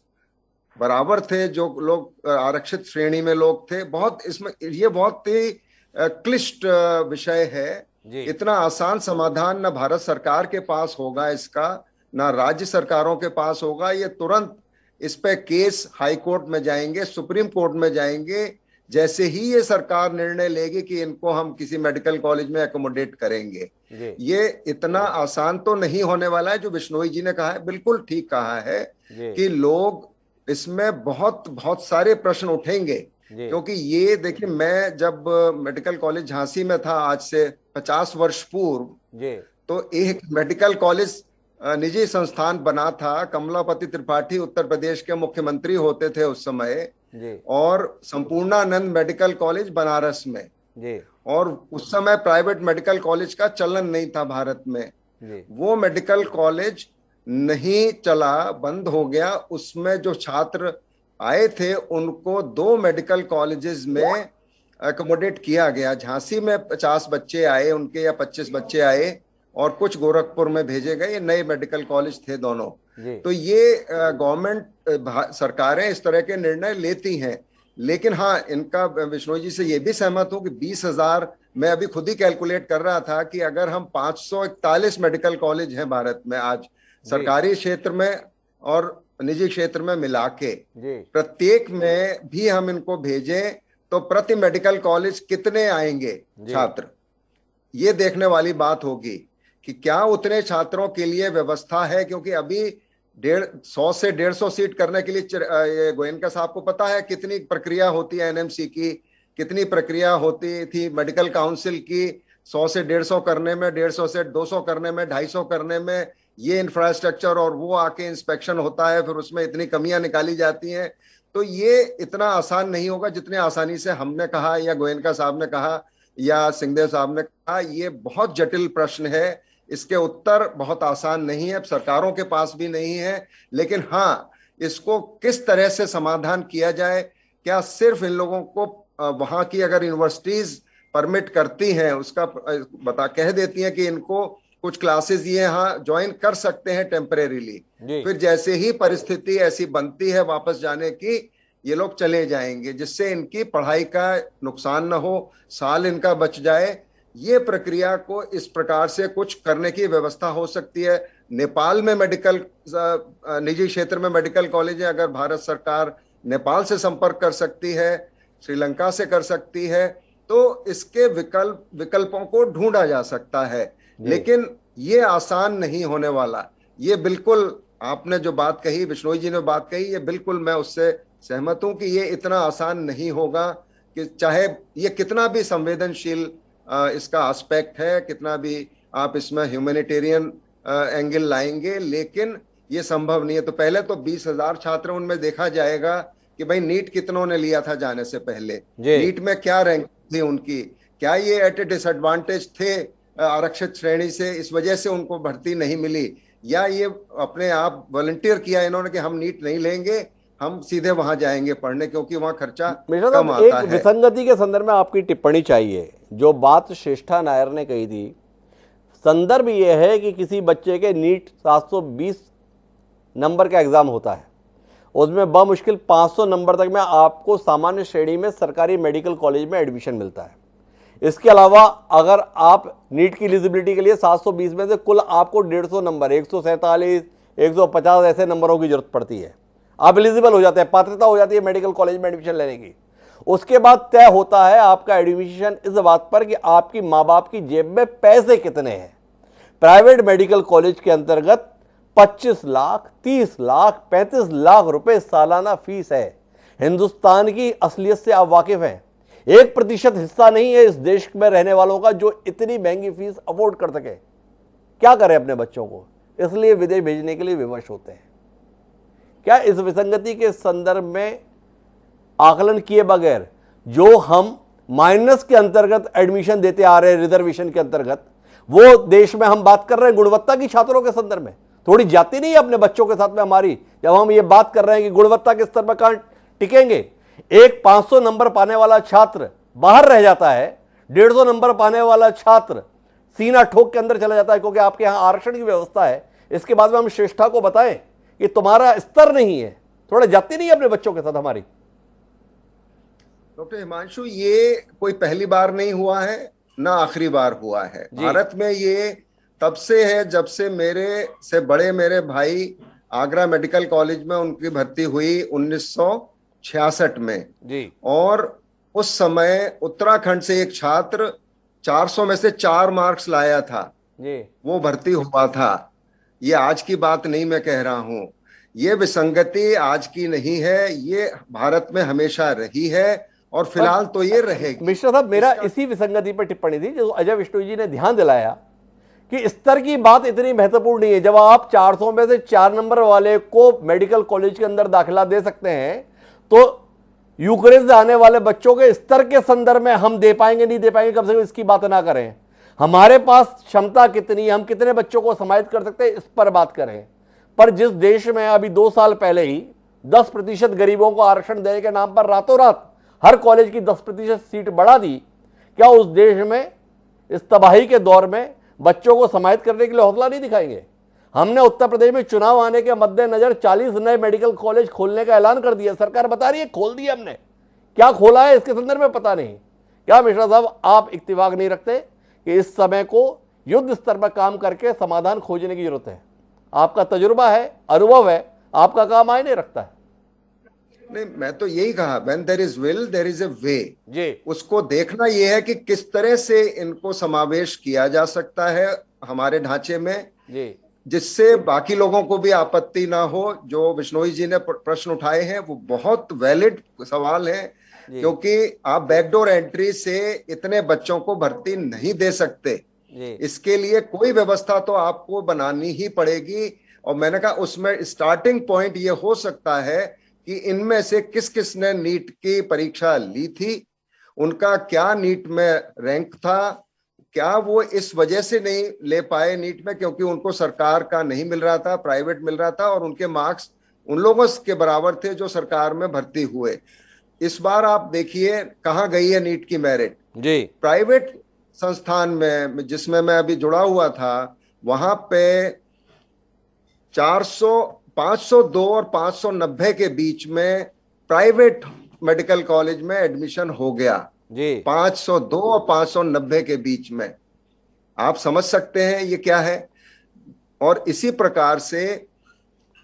बराबर थे जो लोग आरक्षित श्रेणी में लोग थे? बहुत इसमें ये बहुत ही क्लिष्ट विषय है। इतना आसान समाधान न भारत सरकार के पास होगा इसका, ना राज्य सरकारों के पास होगा। ये तुरंत इस पे केस हाई कोर्ट में जाएंगे, सुप्रीम कोर्ट में जाएंगे। जैसे ही ये सरकार निर्णय लेगी कि इनको हम किसी मेडिकल कॉलेज में एकोमोडेट करेंगे, ये इतना आसान तो नहीं होने वाला है। जो विश्नोई जी ने कहा है बिल्कुल ठीक कहा है कि लोग इसमें बहुत सारे प्रश्न उठेंगे, क्योंकि ये देखिए, मैं जब मेडिकल कॉलेज झांसी में था आज से 50 वर्ष पूर्व, तो एक मेडिकल कॉलेज निजी संस्थान बना था। कमलापति त्रिपाठी उत्तर प्रदेश के मुख्यमंत्री होते थे उस समय, और संपूर्णानंद मेडिकल कॉलेज बनारस में, और उस समय प्राइवेट मेडिकल कॉलेज का चलन नहीं था भारत में। वो मेडिकल कॉलेज नहीं चला, बंद हो गया। उसमें जो छात्र आए थे उनको 2 मेडिकल कॉलेजेस में एकोमोडेट किया गया। झांसी में 50 बच्चे आए उनके, या 25 बच्चे आए, और कुछ गोरखपुर में भेजे गए। नए मेडिकल कॉलेज थे दोनों। तो ये गवर्नमेंट सरकारें इस तरह के निर्णय लेती हैं। लेकिन हाँ, इनका विश्नोई जी से ये भी सहमत हूं कि 20,000 मैं अभी खुद ही कैलकुलेट कर रहा था कि अगर हम 541 मेडिकल कॉलेज हैं भारत में आज, सरकारी क्षेत्र में और निजी क्षेत्र में मिला के, प्रत्येक में भी हम इनको भेजें तो प्रति मेडिकल कॉलेज कितने आएंगे छात्र, ये देखने वाली बात होगी कि क्या उतने छात्रों के लिए व्यवस्था है। क्योंकि अभी 100 से 150 सीट करने के लिए ये गोयनका साहब को पता है कितनी प्रक्रिया होती है एनएमसी की, कितनी प्रक्रिया होती थी मेडिकल काउंसिल की, 100 से 150 करने में, 150 से 200 करने में, 250 करने में, ये इंफ्रास्ट्रक्चर और वो आके इंस्पेक्शन होता है, फिर उसमें इतनी कमियां निकाली जाती हैं। तो ये इतना आसान नहीं होगा जितने आसानी से हमने कहा या गोयनका साहब ने कहा या सिंहदेव साहब ने कहा। ये बहुत जटिल प्रश्न है, इसके उत्तर बहुत आसान नहीं है, सरकारों के पास भी नहीं है। लेकिन हाँ, इसको किस तरह से समाधान किया जाए, क्या सिर्फ इन लोगों को वहां की अगर यूनिवर्सिटीज परमिट करती हैं, उसका कह देती हैं कि इनको कुछ क्लासेस ये यहाँ ज्वाइन कर सकते हैं टेम्परेरीली, फिर जैसे ही परिस्थिति ऐसी बनती है वापस जाने की, ये लोग चले जाएंगे, जिससे इनकी पढ़ाई का नुकसान न हो, साल इनका बच जाए। ये प्रक्रिया को इस प्रकार से कुछ करने की व्यवस्था हो सकती है। नेपाल में मेडिकल निजी क्षेत्र में मेडिकल कॉलेज है, अगर भारत सरकार नेपाल से संपर्क कर सकती है, श्रीलंका से कर सकती है, तो इसके विकल्पों को ढूंढा जा सकता है। लेकिन ये आसान नहीं होने वाला। ये बिल्कुल आपने जो बात कही, बिश्नोई जी ने बात कही, ये बिल्कुल मैं उससे सहमत हूं कि ये इतना आसान नहीं होगा कि चाहे ये कितना भी संवेदनशील इसका एस्पेक्ट है, कितना भी आप इसमें ह्यूमैनिटेरियन एंगल लाएंगे, लेकिन ये संभव नहीं है। तो पहले तो 20,000 छात्र उनमें देखा जाएगा कि भाई नीट कितनों ने लिया था जाने से पहले, नीट में क्या रैंक थी उनकी, क्या ये एट ए डिसएडवांटेज थे आरक्षित श्रेणी से, इस वजह से उनको भर्ती नहीं मिली, या ये अपने आप वॉलंटियर किया इन्होंने कि हम नीट नहीं लेंगे, हम सीधे वहां जाएंगे पढ़ने क्योंकि वहां खर्चा कम आता है। विसंगति के संदर्भ में आपकी टिप्पणी चाहिए। जो बात श्रेष्ठा नायर ने कही थी, संदर्भ यह है कि किसी बच्चे के नीट 720 नंबर का एग्जाम होता है, उसमें बमुश्किल 500 नंबर तक में आपको सामान्य श्रेणी में सरकारी मेडिकल कॉलेज में एडमिशन मिलता है। इसके अलावा अगर आप नीट की एलिजिबिलिटी के लिए 720 में से कुल आपको 150 नंबर, 147, 150 ऐसे नंबरों की जरूरत पड़ती है, आप एलिजिबल हो जाते हैं, पात्रता हो जाती है मेडिकल कॉलेज में एडमिशन लेने की। उसके बाद तय होता है आपका एडमिशन इस बात पर कि आपकी माँ बाप की जेब में पैसे कितने हैं। प्राइवेट मेडिकल कॉलेज के अंतर्गत 25 लाख, 30 लाख, 35 लाख रुपए सालाना फीस है। हिंदुस्तान की असलियत से आप वाकिफ हैं। 1% हिस्सा नहीं है इस देश में रहने वालों का जो इतनी महंगी फीस अफोर्ड कर सके। क्या करें अपने बच्चों को, इसलिए विदेश भेजने के लिए विवश होते हैं। क्या इस विसंगति के संदर्भ में आकलन किए बगैर जो हम माइनस के अंतर्गत एडमिशन देते आ रहे हैं, रिजर्वेशन के अंतर्गत, वो देश में हम बात कर रहे हैं गुणवत्ता की छात्रों के संदर्भ में, थोड़ी जाती नहीं है अपने बच्चों के साथ में हमारी, जब हम ये बात कर रहे हैं कि गुणवत्ता के स्तर पर कहां टिकेंगे। एक 500 नंबर पाने वाला छात्र बाहर रह जाता है, 150 नंबर पाने वाला छात्र सीना ठोक के अंदर चला जाता है क्योंकि आपके यहां आरक्षण की व्यवस्था है। इसके बाद में हम श्रेष्ठा को बताएं कि तुम्हारा स्तर नहीं है, थोड़ा जाती नहीं है अपने बच्चों के साथ हमारी। डॉक्टर हिमांशु, ये कोई पहली बार नहीं हुआ है ना आखिरी बार हुआ है। भारत में ये तब से है जब से मेरे से बड़े मेरे भाई आगरा मेडिकल कॉलेज में उनकी भर्ती हुई 1966 में जी। और उस समय उत्तराखंड से एक छात्र 400 में से 4 मार्क्स लाया था जी, वो भर्ती हुआ था। ये आज की बात नहीं मैं कह रहा हूं, ये विसंगति आज की नहीं है, ये भारत में हमेशा रही है और फिलहाल तो ये रहेगी। मिश्रा साहब, मेरा इसी विसंगति पर टिप्पणी थी जो अजय विष्णु जी ने ध्यान दिलाया कि स्तर की बात इतनी महत्वपूर्ण नहीं है। जब आप 400 में से 4 नंबर वाले को मेडिकल कॉलेज के अंदर दाखिला दे सकते हैं, तो यूक्रेन से आने वाले बच्चों के स्तर के संदर्भ में हम दे पाएंगे नहीं दे पाएंगे, कम से कम इसकी बात ना करें। हमारे पास क्षमता कितनी है, हम कितने बच्चों को समाहित कर सकते हैं, इस पर बात करें। पर जिस देश में अभी 2 साल पहले ही 10% गरीबों को आरक्षण देने के नाम पर रातों रात हर कॉलेज की 10% सीट बढ़ा दी, क्या उस देश में इस तबाही के दौर में बच्चों को समाहित करने के लिए हौसला नहीं दिखाएंगे? हमने उत्तर प्रदेश में चुनाव आने के मद्देनजर 40 नए मेडिकल कॉलेज खोलने का ऐलान कर दिया, सरकार बता रही है खोल दिया हमने। क्या खोला है इसके संदर्भ में पता नहीं। क्या मिश्रा साहब आप इत्तेफाक नहीं रखते कि इस समय को युद्ध स्तर पर काम करके समाधान खोजने की जरूरत है? आपका तजुर्बा है, अनुभव है, आपका काम मायने रखता है। नहीं, मैं तो यही कहा, when there is will there is a way। जी, उसको देखना यह है कि किस तरह से इनको समावेश किया जा सकता है हमारे ढांचे में, जी, जिससे बाकी लोगों को भी आपत्ति ना हो। जो बिश्नोई जी ने प्रश्न उठाए हैं वो बहुत वैलिड सवाल है, क्योंकि आप बैकडोर एंट्री से इतने बच्चों को भर्ती नहीं दे सकते। इसके लिए कोई व्यवस्था तो आपको बनानी ही पड़ेगी। और मैंने कहा उसमें स्टार्टिंग पॉइंट ये हो सकता है कि इनमें से किस किस ने नीट की परीक्षा ली थी, उनका क्या नीट में रैंक था, क्या वो इस वजह से नहीं ले पाए नीट में क्योंकि उनको सरकार का नहीं मिल रहा था, प्राइवेट मिल रहा था, और उनके मार्क्स उन लोगों के बराबर थे जो सरकार में भर्ती हुए। इस बार आप देखिए कहाँ गई है नीट की मेरिट। जी, प्राइवेट संस्थान में जिसमें मैं अभी जुड़ा हुआ था, वहां पे 502 और 590 के बीच में प्राइवेट मेडिकल कॉलेज में एडमिशन हो गया। जी, 502 और 590 के बीच में। आप समझ सकते हैं ये क्या है। और इसी प्रकार से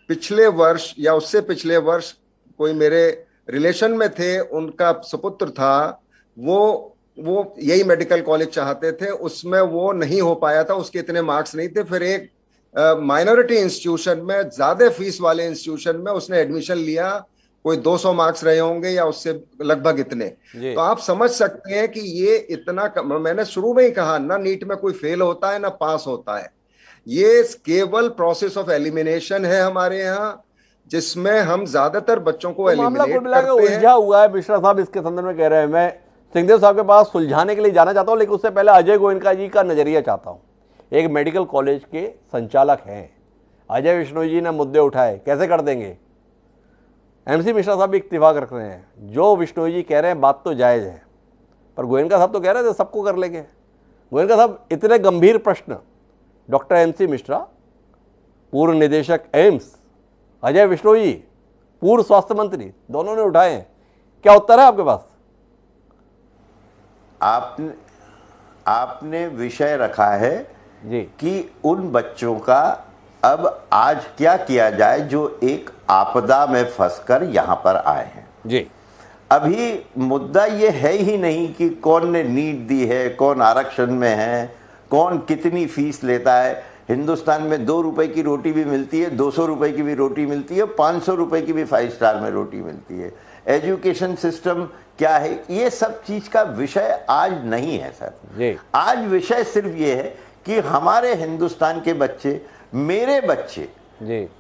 पिछले वर्ष या उससे पिछले वर्ष कोई मेरे रिलेशन में थे, उनका सुपुत्र था, वो यही मेडिकल कॉलेज चाहते थे, उसमें वो नहीं हो पाया था, उसके इतने मार्क्स नहीं थे। फिर एक माइनॉरिटी इंस्टीट्यूशन में, ज्यादा फीस वाले इंस्टीट्यूशन में उसने एडमिशन लिया, कोई 200 मार्क्स रहे होंगे या उससे लगभग इतने। तो आप समझ सकते हैं कि ये इतना मैंने शुरू में ही कहा, ना नीट में कोई फेल होता है ना पास होता है। ये केवल प्रोसेस ऑफ एलिमिनेशन है हमारे यहाँ, जिसमें हम ज्यादातर बच्चों को एलिमिनेट करते हैं। उलझा हुआ है मिश्रा साहब, इसके संदर्भ में कह रहे हैं। मैं सिंहदेव साहब के पास सुलझाने के लिए जाना चाहता हूँ, लेकिन उससे पहले अजय गोयनका जी का नजरिया चाहता हूँ। एक मेडिकल कॉलेज के संचालक हैं, अजय बिश्नोई जी ने मुद्दे उठाए, कैसे कर देंगे? एमसी मिश्रा साहब भी इत्तेफाक रख रहे हैं, जो बिश्नोई जी कह रहे हैं बात तो जायज़ है, पर गोयनका साहब तो कह रहे थे सबको कर लेंगे। गोयनका साहब, इतने गंभीर प्रश्न डॉक्टर एमसी मिश्रा, पूर्व निदेशक एम्स, अजय बिश्नोई, पूर्व स्वास्थ्य मंत्री, दोनों ने उठाए हैं, क्या उत्तर है आपके पास? आपने विषय रखा है जी कि उन बच्चों का अब आज क्या किया जाए जो एक आपदा में फंसकर यहाँ पर आए हैं। जी, अभी मुद्दा ये है ही नहीं कि कौन ने नीट दी है, कौन आरक्षण में है, कौन कितनी फीस लेता है। हिंदुस्तान में 2 रुपए की रोटी भी मिलती है, 200 रुपए की भी रोटी मिलती है, 500 रुपए की भी 5 स्टार में रोटी मिलती है। एजुकेशन सिस्टम क्या है, ये सब चीज का विषय आज नहीं है सर। आज विषय सिर्फ ये है कि हमारे हिंदुस्तान के बच्चे, मेरे बच्चे,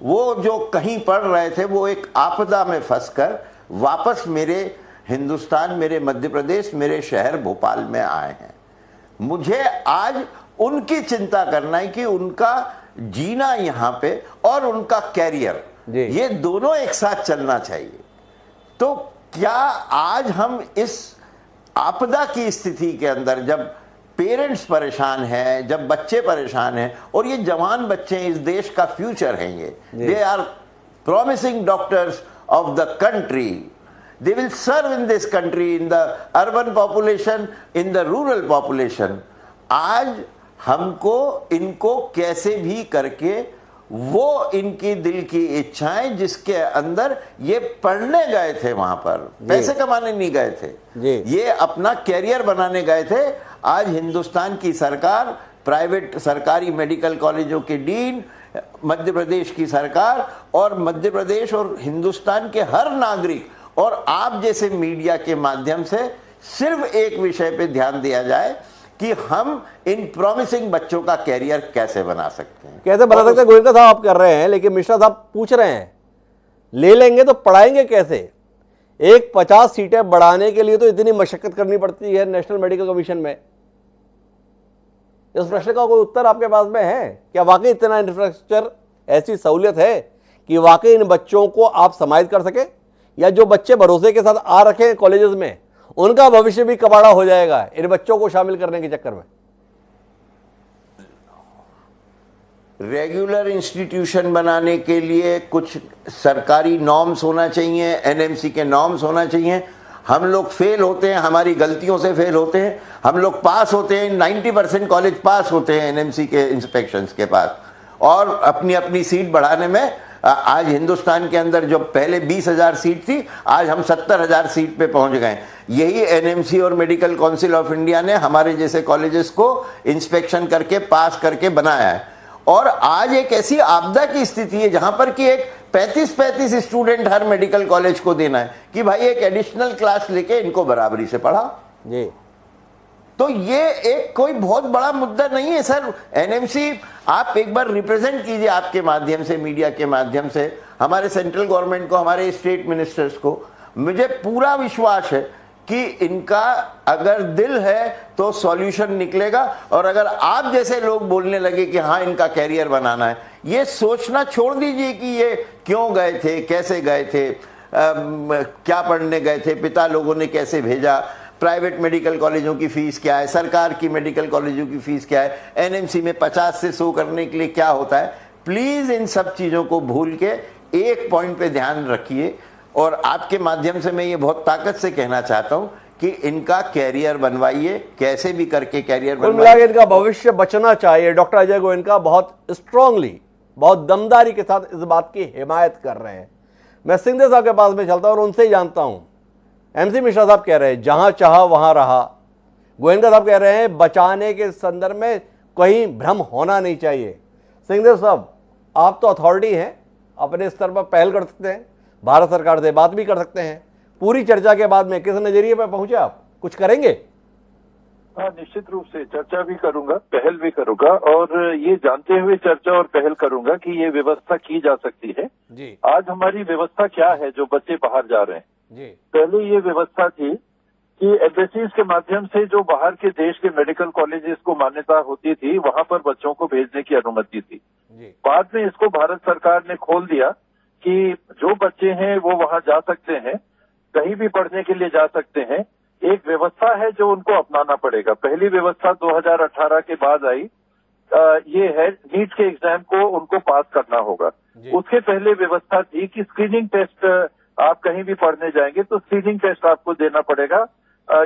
वो जो कहीं पढ़ रहे थे, वो एक आपदा में फंसकर वापस मेरे हिंदुस्तान, मेरे मध्य प्रदेश, मेरे शहर भोपाल में आए हैं। मुझे आज उनकी चिंता करना है कि उनका जीना यहाँ पे और उनका कैरियर, ये दोनों एक साथ चलना चाहिए। तो क्या आज हम इस आपदा की स्थिति के अंदर, जब पेरेंट्स परेशान हैं, जब बच्चे परेशान हैं, और ये जवान बच्चे इस देश का फ्यूचर हैं, ये they are promising doctors of the country, they will serve in this country, in the urban population, in the rural population. आज हमको इनको कैसे भी करके वो इनकी दिल की इच्छाएं, जिसके अंदर ये पढ़ने गए थे, वहां पर पैसे कमाने नहीं गए थे, ये अपना कैरियर बनाने गए थे। आज हिंदुस्तान की सरकार, प्राइवेट सरकारी मेडिकल कॉलेजों के डीन, मध्य प्रदेश की सरकार और मध्य प्रदेश और हिंदुस्तान के हर नागरिक और आप जैसे मीडिया के माध्यम से सिर्फ एक विषय पे ध्यान दिया जाए कि हम इन प्रॉमिसिंग बच्चों का कैरियर कैसे बना सकते हैं। कैसे बना सकते हैं, गोयनका साहब आप कर रहे हैं, लेकिन मिश्रा साहब पूछ रहे हैं ले लेंगे तो पढ़ाएंगे कैसे? एक 50 सीटें बढ़ाने के लिए तो इतनी मशक्कत करनी पड़ती है नेशनल मेडिकल कमीशन में। इस प्रश्न का कोई उत्तर आपके पास में है? क्या वाकई इतना इंफ्रास्ट्रक्चर, ऐसी सहूलियत है कि वाकई इन बच्चों को आप समाहित कर सके? या जो बच्चे भरोसे के साथ आ रखे हैं कॉलेजेस में, उनका भविष्य भी कबाड़ा हो जाएगा इन बच्चों को शामिल करने के चक्कर में? रेगुलर इंस्टीट्यूशन बनाने के लिए कुछ सरकारी नॉर्म्स होना चाहिए, एनएमसी के नॉर्म्स होना चाहिए। हम लोग फेल होते हैं, हमारी गलतियों से फेल होते हैं, हम लोग पास होते हैं, 90% कॉलेज पास होते हैं एनएमसी के इंस्पेक्शंस के पास, और अपनी अपनी सीट बढ़ाने में आज हिंदुस्तान के अंदर जो पहले 20,000 सीट थी, आज हम 70,000 सीट पे पहुंच गए। यही एनएमसी और मेडिकल काउंसिल ऑफ इंडिया ने हमारे जैसे कॉलेजेस को इंस्पेक्शन करके पास करके बनाया है। और आज एक ऐसी आपदा की स्थिति है जहां पर कि एक 35 स्टूडेंट हर मेडिकल कॉलेज को देना है कि भाई एक एडिशनल क्लास लेके इनको बराबरी से पढ़ा। जी, तो ये एक कोई बहुत बड़ा मुद्दा नहीं है सर। एनएमसी आप एक बार रिप्रेजेंट कीजिए आपके माध्यम से, मीडिया के माध्यम से हमारे सेंट्रल गवर्नमेंट को, हमारे स्टेट मिनिस्टर्स को। मुझे पूरा विश्वास है कि इनका अगर दिल है तो सॉल्यूशन निकलेगा। और अगर आप जैसे लोग बोलने लगे कि हाँ इनका कैरियर बनाना है, ये सोचना छोड़ दीजिए कि ये क्यों गए थे, कैसे गए थे, क्या पढ़ने गए थे, पिता लोगों ने कैसे भेजा, प्राइवेट मेडिकल कॉलेजों की फीस क्या है, सरकार की मेडिकल कॉलेजों की फीस क्या है, एनएमसी में 50 से 100 करने के लिए क्या होता है। प्लीज इन सब चीजों को भूल के एक पॉइंट पे ध्यान रखिए। और आपके माध्यम से मैं ये बहुत ताकत से कहना चाहता हूं कि इनका कैरियर बनवाइए, कैसे भी करके कैरियर बनवाइए, इनका भविष्य बचना चाहिए। डॉक्टर अजय गोयनका बहुत स्ट्रांगली, बहुत दमदारी के साथ इस बात की हिमायत कर रहे हैं। मैं सिंघदेव साहब के पास में चलता हूं और उनसे ही जानता हूं। एमसी मिश्रा साहब कह रहे हैं जहां चाहा वहां रहा, गोयनका साहब कह रहे हैं बचाने के संदर्भ में कहीं भ्रम होना नहीं चाहिए। सिंघदेव साहब, आप तो अथॉरिटी हैं, अपने स्तर पर पहल कर सकते हैं, भारत सरकार से बात भी कर सकते हैं। पूरी चर्चा के बाद में किस नजरिए पर पहुंचे आप, कुछ करेंगे? हाँ, निश्चित रूप से चर्चा भी करूंगा, पहल भी करूंगा, और ये जानते हुए चर्चा और पहल करूंगा कि ये व्यवस्था की जा सकती है जी। आज हमारी व्यवस्था क्या है जो बच्चे बाहर जा रहे हैं जी। पहले ये व्यवस्था थी कि एम्बेसीज के माध्यम से जो बाहर के देश के मेडिकल कॉलेजेस को मान्यता होती थी वहां पर बच्चों को भेजने की अनुमति थी जी। बाद में इसको भारत सरकार ने खोल दिया कि जो बच्चे हैं वो वहां जा सकते हैं, कहीं भी पढ़ने के लिए जा सकते हैं। एक व्यवस्था है जो उनको अपनाना पड़ेगा। पहली व्यवस्था 2018 के बाद आई, ये है नीट के एग्जाम को उनको पास करना होगा। उसके पहले व्यवस्था थी कि स्क्रीनिंग टेस्ट, आप कहीं भी पढ़ने जाएंगे तो स्क्रीनिंग टेस्ट आपको देना पड़ेगा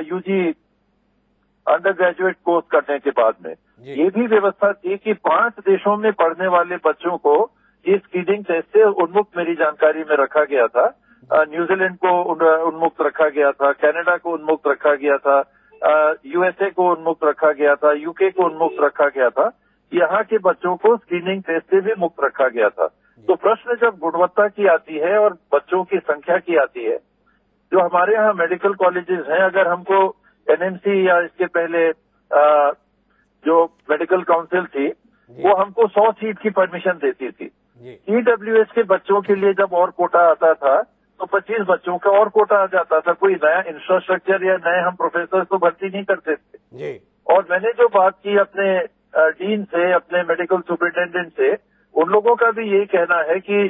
यूजी अंडर ग्रेजुएट कोर्स करने के बाद में। ये भी व्यवस्था थी कि 5 देशों में पढ़ने वाले बच्चों को ये स्क्रीनिंग टेस्ट से उन्मुक्त मेरी जानकारी में रखा गया था। न्यूजीलैंड को उन्मुक्त रखा गया था, कनाडा को उन्मुक्त रखा गया था, यूएसए को उन्मुक्त रखा गया था, यूके को उन्मुक्त रखा गया था। यहाँ के बच्चों को स्क्रीनिंग टेस्ट से भी मुक्त रखा गया था। तो प्रश्न जब गुणवत्ता की आती है और बच्चों की संख्या की आती है, जो हमारे यहाँ मेडिकल कॉलेजेस हैं, अगर हमको एनएमसी या इसके पहले जो मेडिकल काउंसिल थी वो हमको 100 सीट की परमिशन देती थी। ईडब्ल्यूएस के बच्चों के लिए जब और कोटा आता था तो 25 बच्चों का और कोटा आ जाता था। कोई नया इंफ्रास्ट्रक्चर या नए हम प्रोफेसर तो भर्ती नहीं करते थे। और मैंने जो बात की अपने डीन से, अपने मेडिकल सुपरिटेंडेंट से, उन लोगों का भी यही कहना है कि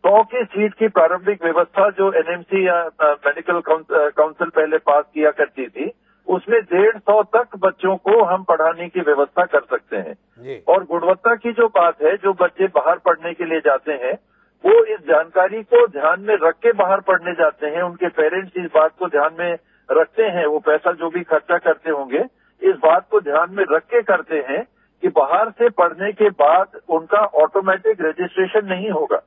100 की सीट की प्रारंभिक व्यवस्था जो एनएमसी या मेडिकल काउंसिल पहले पास किया करती थी, उसमें 150 तक बच्चों को हम पढ़ाने की व्यवस्था कर सकते हैं। और गुणवत्ता की जो बात है, जो बच्चे बाहर पढ़ने के लिए जाते हैं वो इस जानकारी को ध्यान में रख के बाहर पढ़ने जाते हैं। उनके पेरेंट्स इस बात को ध्यान में रखते हैं, वो पैसा जो भी खर्चा करते होंगे इस बात को ध्यान में रख के करते हैं कि बाहर से पढ़ने के बाद उनका ऑटोमेटिक रजिस्ट्रेशन नहीं होगा।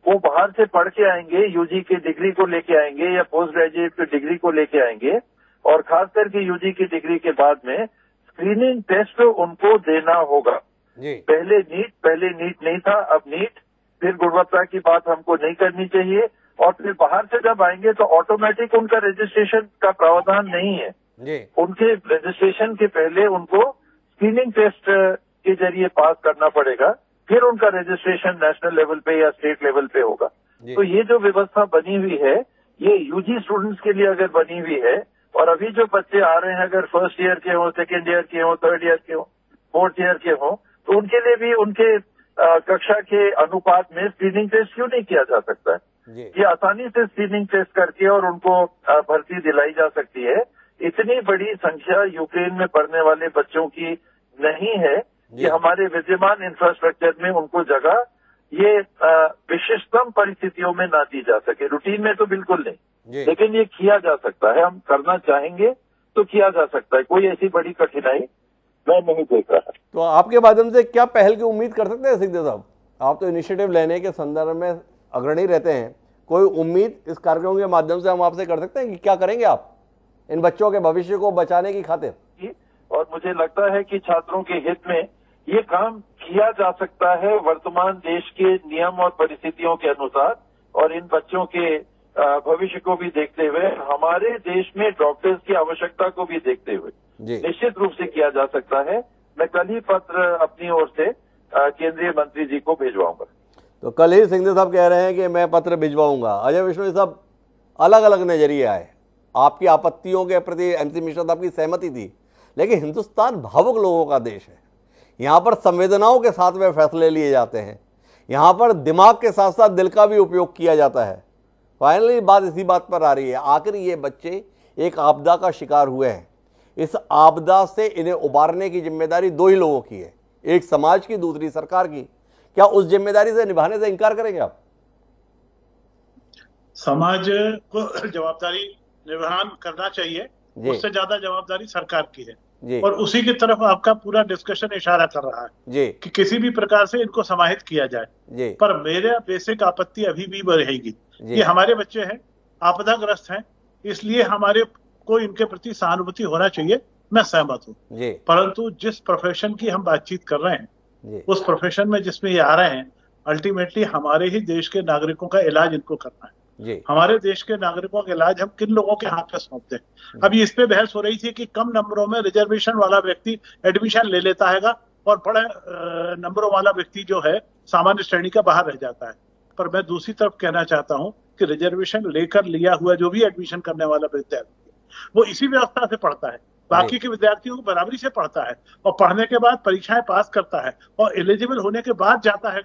वो बाहर से पढ़ के आएंगे, यूजी की डिग्री को लेके आएंगे या पोस्ट ग्रेजुएट की डिग्री को लेके आएंगे, और खास करके यूजी की डिग्री के बाद में स्क्रीनिंग टेस्ट उनको देना होगा। पहले नीट नहीं था, अब नीट, फिर गुणवत्ता की बात हमको नहीं करनी चाहिए। और फिर बाहर से जब आएंगे तो ऑटोमेटिक उनका रजिस्ट्रेशन का प्रावधान नहीं है। उनके रजिस्ट्रेशन के पहले उनको स्क्रीनिंग टेस्ट के जरिए पास करना पड़ेगा, फिर उनका रजिस्ट्रेशन नेशनल लेवल पे या स्टेट लेवल पे होगा। तो ये जो व्यवस्था बनी हुई है ये यूजी स्टूडेंट्स के लिए अगर बनी हुई है, और अभी जो बच्चे आ रहे हैं अगर फर्स्ट ईयर के हों, सेकेंड ईयर के हों, थर्ड ईयर के हों, फोर्थ ईयर के हों, तो उनके लिए भी उनके कक्षा के अनुपात में स्क्रीनिंग टेस्ट क्यों नहीं किया जा सकता है। ये आसानी से स्क्रीनिंग टेस्ट करके और उनको भर्ती दिलाई जा सकती है। इतनी बड़ी संख्या यूक्रेन में पढ़ने वाले बच्चों की नहीं है कि हमारे विद्यमान इंफ्रास्ट्रक्चर में उनको जगह ये विशिष्टतम परिस्थितियों में ना दी जा सके, रूटीन में तो बिल्कुल नहीं, लेकिन ये किया जा सकता है। हम करना चाहेंगे तो किया जा सकता है, कोई ऐसी बड़ी कठिनाई मैं नहीं देख रहा। तो आपके माध्यम से क्या पहल की उम्मीद कर सकते हैं सिंघदेव साहब? आप तो इनिशिएटिव लेने के संदर्भ में अग्रणी रहते हैं, कोई उम्मीद इस कार्यक्रम के माध्यम से हम आपसे कर सकते हैं कि क्या करेंगे आप इन बच्चों के भविष्य को बचाने की खातिर? और मुझे लगता है कि छात्रों के हित में ये काम किया जा सकता है वर्तमान देश के नियम और परिस्थितियों के अनुसार, और इन बच्चों के भविष्य को भी देखते हुए, हमारे देश में डॉक्टर्स की आवश्यकता को भी देखते हुए निश्चित रूप से किया जा सकता है। मैं कल ही पत्र अपनी ओर से केंद्रीय मंत्री जी को भिजवाऊंगा। तो कल ही सिंघदेव साहब कह रहे हैं कि मैं पत्र भिजवाऊंगा। अजय विश्नोई साहब, अलग अलग नजरिए आए, आपकी आपत्तियों के प्रति एमसी मिश्रा साहब की सहमति थी, लेकिन हिंदुस्तान भावुक लोगों का देश है। यहाँ पर संवेदनाओं के साथ में फैसले लिए जाते हैं, यहाँ पर दिमाग के साथ साथ दिल का भी उपयोग किया जाता है। फाइनली बात इसी बात पर आ रही है, आखिर ये बच्चे एक आपदा का शिकार हुए हैं, इस आपदा से इन्हें उबारने की जिम्मेदारी दो ही लोगों की है, एक समाज की, दूसरी सरकार की। क्या उस जिम्मेदारी से निभाने से इनकार करेंगे आप? समाज को जवाबदारी निर्वहन करना चाहिए, उससे ज्यादा जवाबदारी सरकार की है, और उसी की तरफ आपका पूरा डिस्कशन इशारा कर रहा है कि किसी भी प्रकार से इनको समाहित किया जाए। पर मेरा बेसिक आपत्ति अभी भी रहेगी, ये हमारे बच्चे हैं, आपदाग्रस्त हैं, इसलिए हमारे को इनके प्रति सहानुभूति होना चाहिए, मैं सहमत हूँ। परंतु जिस प्रोफेशन की हम बातचीत कर रहे हैं, उस प्रोफेशन में जिसमें ये आ रहे हैं, अल्टीमेटली हमारे ही देश के नागरिकों का इलाज इनको करना है। हमारे देश के नागरिकों का इलाज हम किन लोगों के हाथ में सौंपते हैं? अभी इस पे बहस हो रही थी कि कम नंबरों में रिजर्वेशन वाला व्यक्ति एडमिशन ले लेता है और बड़े नंबरों वाला व्यक्ति जो है सामान्य श्रेणी का बाहर रह जाता है। पर मैं दूसरी तरफ कहना चाहता हूं कि रिजर्वेशन लेकर लिया हुआ जो भी एडमिशन करने वाला विद्यार्थी वो इसी व्यवस्था से पढ़ता है, बाकी के विद्यार्थियों को बराबरी से पढ़ता है, और पढ़ने के बाद परीक्षाएं पास करता है, और एलिजिबल होने के बाद जाता है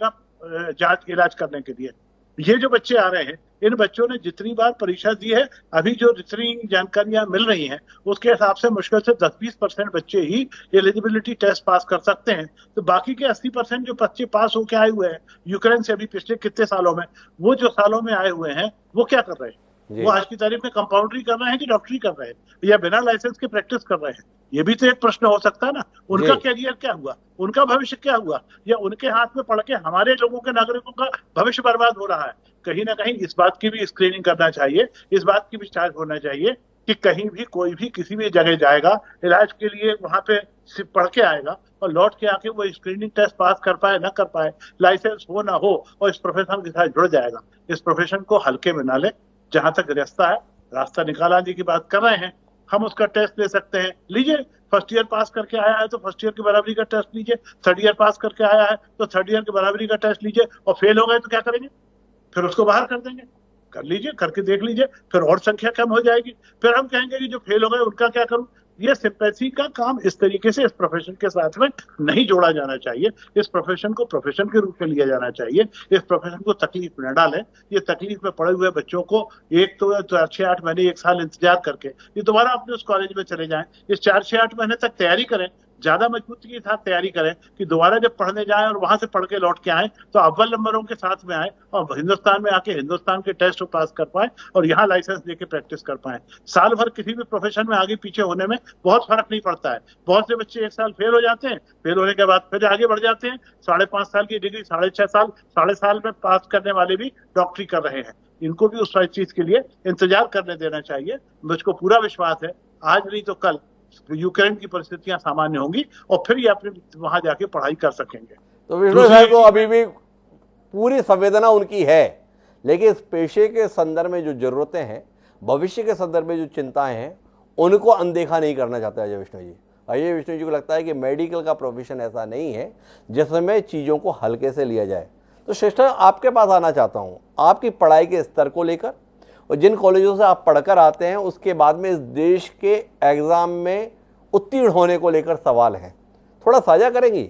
जांच इलाज करने के लिए। ये जो बच्चे आ रहे हैं, इन बच्चों ने जितनी बार परीक्षा दी है, अभी जो जितनी जानकारियां मिल रही हैं उसके हिसाब से मुश्किल से 10-20% बच्चे ही एलिजिबिलिटी टेस्ट पास कर सकते हैं। तो बाकी के 80% जो बच्चे पास होके आए हुए हैं यूक्रेन से अभी पिछले कितने सालों में, वो जो सालों में आए हुए हैं वो क्या कर रहे हैं? वो आज की तारीख में कंपाउंडरी कर रहे हैं कि डॉक्टरी कर रहे हैं, या बिना लाइसेंस के प्रैक्टिस कर रहे हैं? ये भी तो एक प्रश्न हो सकता है ना। उनका कैरियर क्या हुआ, उनका भविष्य क्या हुआ, या उनके हाथ में पड़ के हमारे लोगों के नागरिकों का भविष्य बर्बाद हो रहा है? कहीं ना कहीं इस बात की भी स्क्रीनिंग करना चाहिए, इस बात की विचार होना चाहिए कि कहीं भी कोई भी किसी भी जगह जाएगा इलाज के लिए, वहां पे सिर्फ पढ़ के आएगा और लौट के आके वो स्क्रीनिंग टेस्ट पास कर पाए ना कर पाए, लाइसेंस हो ना हो, और इस प्रोफेशन के साथ जुड़ जाएगा। इस प्रोफेशन को हल्के में ना ले। जहां तक रास्ता है, रास्ता निकालने की बात कर रहे हैं, हम उसका टेस्ट ले सकते हैं, लीजिए। फर्स्ट ईयर पास करके आया है तो फर्स्ट ईयर की बराबरी का टेस्ट लीजिए, थर्ड ईयर पास करके आया है तो थर्ड ईयर की बराबरी का टेस्ट लीजिए, और फेल हो गए तो क्या करेंगे? फिर उसको बाहर कर देंगे। कर लीजिए, करके देख लीजिए, फिर और संख्या कम हो जाएगी। फिर हम कहेंगे कि जो फेल हो गए उनका क्या करूं? ये सिंपैथी का काम इस तरीके से इस प्रोफेशन के साथ में नहीं जोड़ा जाना चाहिए। इस प्रोफेशन को प्रोफेशन के रूप में लिया जाना चाहिए। इस प्रोफेशन को तकलीफ में न डालें। ये तकलीफ में पड़े हुए बच्चों को एक तो 6-8 महीने, 1 साल इंतजार करके ये दोबारा अपने उस कॉलेज में चले जाएं। इस 4-6-8 महीने तक तैयारी करें, ज्यादा मजबूती के साथ तैयारी करें कि दोबारा जब पढ़ने जाएं और वहां से पढ़ के लौट के आए तो अव्वल नंबरों के साथ में आए, और हिंदुस्तान में आके हिंदुस्तान के टेस्ट को पास कर पाए और यहाँ लाइसेंस लेके प्रैक्टिस कर पाए। साल भर किसी भी प्रोफेशन में आगे पीछे होने में बहुत फर्क नहीं पड़ता है। बहुत से बच्चे 1 साल फेल हो जाते हैं, फेल होने के बाद फिर आगे बढ़ जाते हैं। 5.5 साल की डिग्री 6.5 साल, 7.5 साल में पास करने वाले भी डॉक्टरी कर रहे हैं। इनको भी उस चीज के लिए इंतजार करने देना चाहिए। मुझको पूरा विश्वास है आज नहीं तो कल यूक्रेन की परिस्थितियां सामान्य होंगी और फिर ये अपने वहां जाके पढ़ाई कर सकेंगे। तो विश्नोई साहब को अभी भी पूरी संवेदना उनकी है, लेकिन इस पेशे के संदर्भ में जो जरूरतें हैं, भविष्य के संदर्भ में जो चिंताएं हैं, उनको अनदेखा नहीं करना चाहते अजय विश्नोई जी। अजय विश्नोई जी को लगता है कि मेडिकल का प्रोफेशन ऐसा नहीं है जिसमें चीज़ों को हल्के से लिया जाए। तो श्रेष्ठ, आपके पास आना चाहता हूँ, आपकी पढ़ाई के स्तर को लेकर और जिन कॉलेजों से आप पढ़कर आते हैं उसके बाद में इस देश के एग्ज़ाम में उत्तीर्ण होने को लेकर सवाल हैं, थोड़ा साझा करेंगी?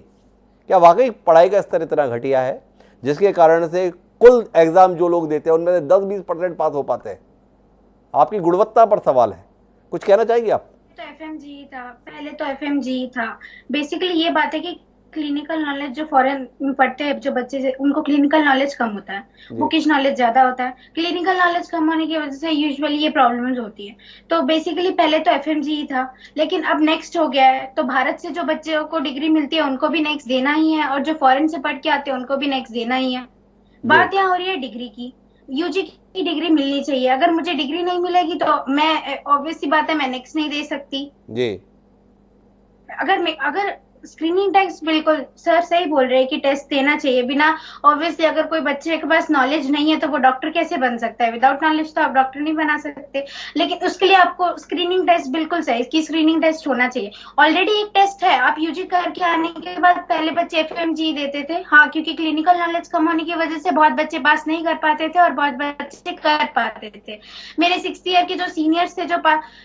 क्या वाकई पढ़ाई का स्तर इतना घटिया है जिसके कारण से कुल एग्ज़ाम जो लोग देते हैं उनमें से 10-20% पास हो पाते हैं? आपकी गुणवत्ता पर सवाल है, कुछ कहना चाहेंगी आप? तो एफएमजी था, पहले तो एफएमजी था। बेसिकली ये बात है कि क्लिनिकल नॉलेज जो फॉरेन में पढ़ते हैं जो बच्चे उनको क्लिनिकल नॉलेज कम होता है, बुकिश नॉलेज ज्यादा होता है। क्लिनिकल नॉलेज कम होने की वजह से यूजुअली ये प्रॉब्लम्स होती है। तो बेसिकली पहले तो एफएमजी ही था, लेकिन अब नेक्स्ट हो गया है। तो भारत से जो बच्चों को डिग्री मिलती है उनको भी नेक्स्ट देना ही है, और जो फॉरेन से पढ़ के आते हैं उनको भी नेक्स्ट देना ही है। बात यहाँ हो रही है डिग्री की। यूजी की डिग्री मिलनी चाहिए। अगर मुझे डिग्री नहीं मिलेगी तो मैं ऑब्वियस सी बात है मैं नेक्स्ट नहीं दे सकती जी। अगर स्क्रीनिंग टेस्ट, बिल्कुल सर सही बोल रहे हैं कि टेस्ट देना चाहिए। बिना ऑब्वियसली अगर कोई बच्चे के पास नॉलेज नहीं है तो वो डॉक्टर कैसे बन सकता है? विदाउट नॉलेज तो आप डॉक्टर नहीं बना सकते। लेकिन उसके लिए आपको स्क्रीनिंग टेस्ट, बिल्कुल सही, इसकी स्क्रीनिंग टेस्ट होना चाहिए। ऑलरेडी एक टेस्ट है, आप यूजी करके आने के बाद पहले बच्चे एफएमजी देते थे। हाँ, क्योंकि क्लिनिकल नॉलेज कम होने की वजह से बहुत बच्चे पास नहीं कर पाते थे और बहुत बच्चे कर पाते थे। मेरे 6th ईयर के जो सीनियर्स थे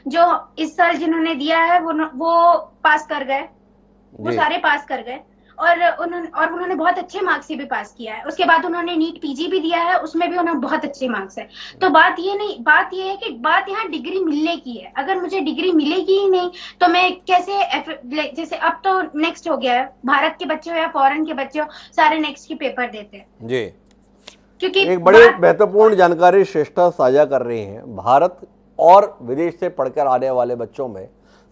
जो इस साल जिन्होंने दिया है वो पास कर गए, वो सारे पास कर गए। और उन्होंने बहुत अच्छे मार्क्स से भी पास किया है। उसके बाद उन्होंने नीट पीजी भी दिया है, उसमें भी उन्हें बहुत अच्छे मार्क्स है। तो बात ये है कि बात यहाँ डिग्री मिलने की है। अगर मुझे डिग्री मिलेगी ही नहीं तो मैं कैसे, जैसे अब तो नेक्स्ट हो गया है, भारत के बच्चे हो या फॉरेन के बच्चे हो, सारे नेक्स्ट की पेपर देते हैं जी। क्योंकि एक बड़ी महत्वपूर्ण जानकारी श्रेष्ठा साझा कर रही हैं। भारत और विदेश से पढ़कर आने वाले बच्चों में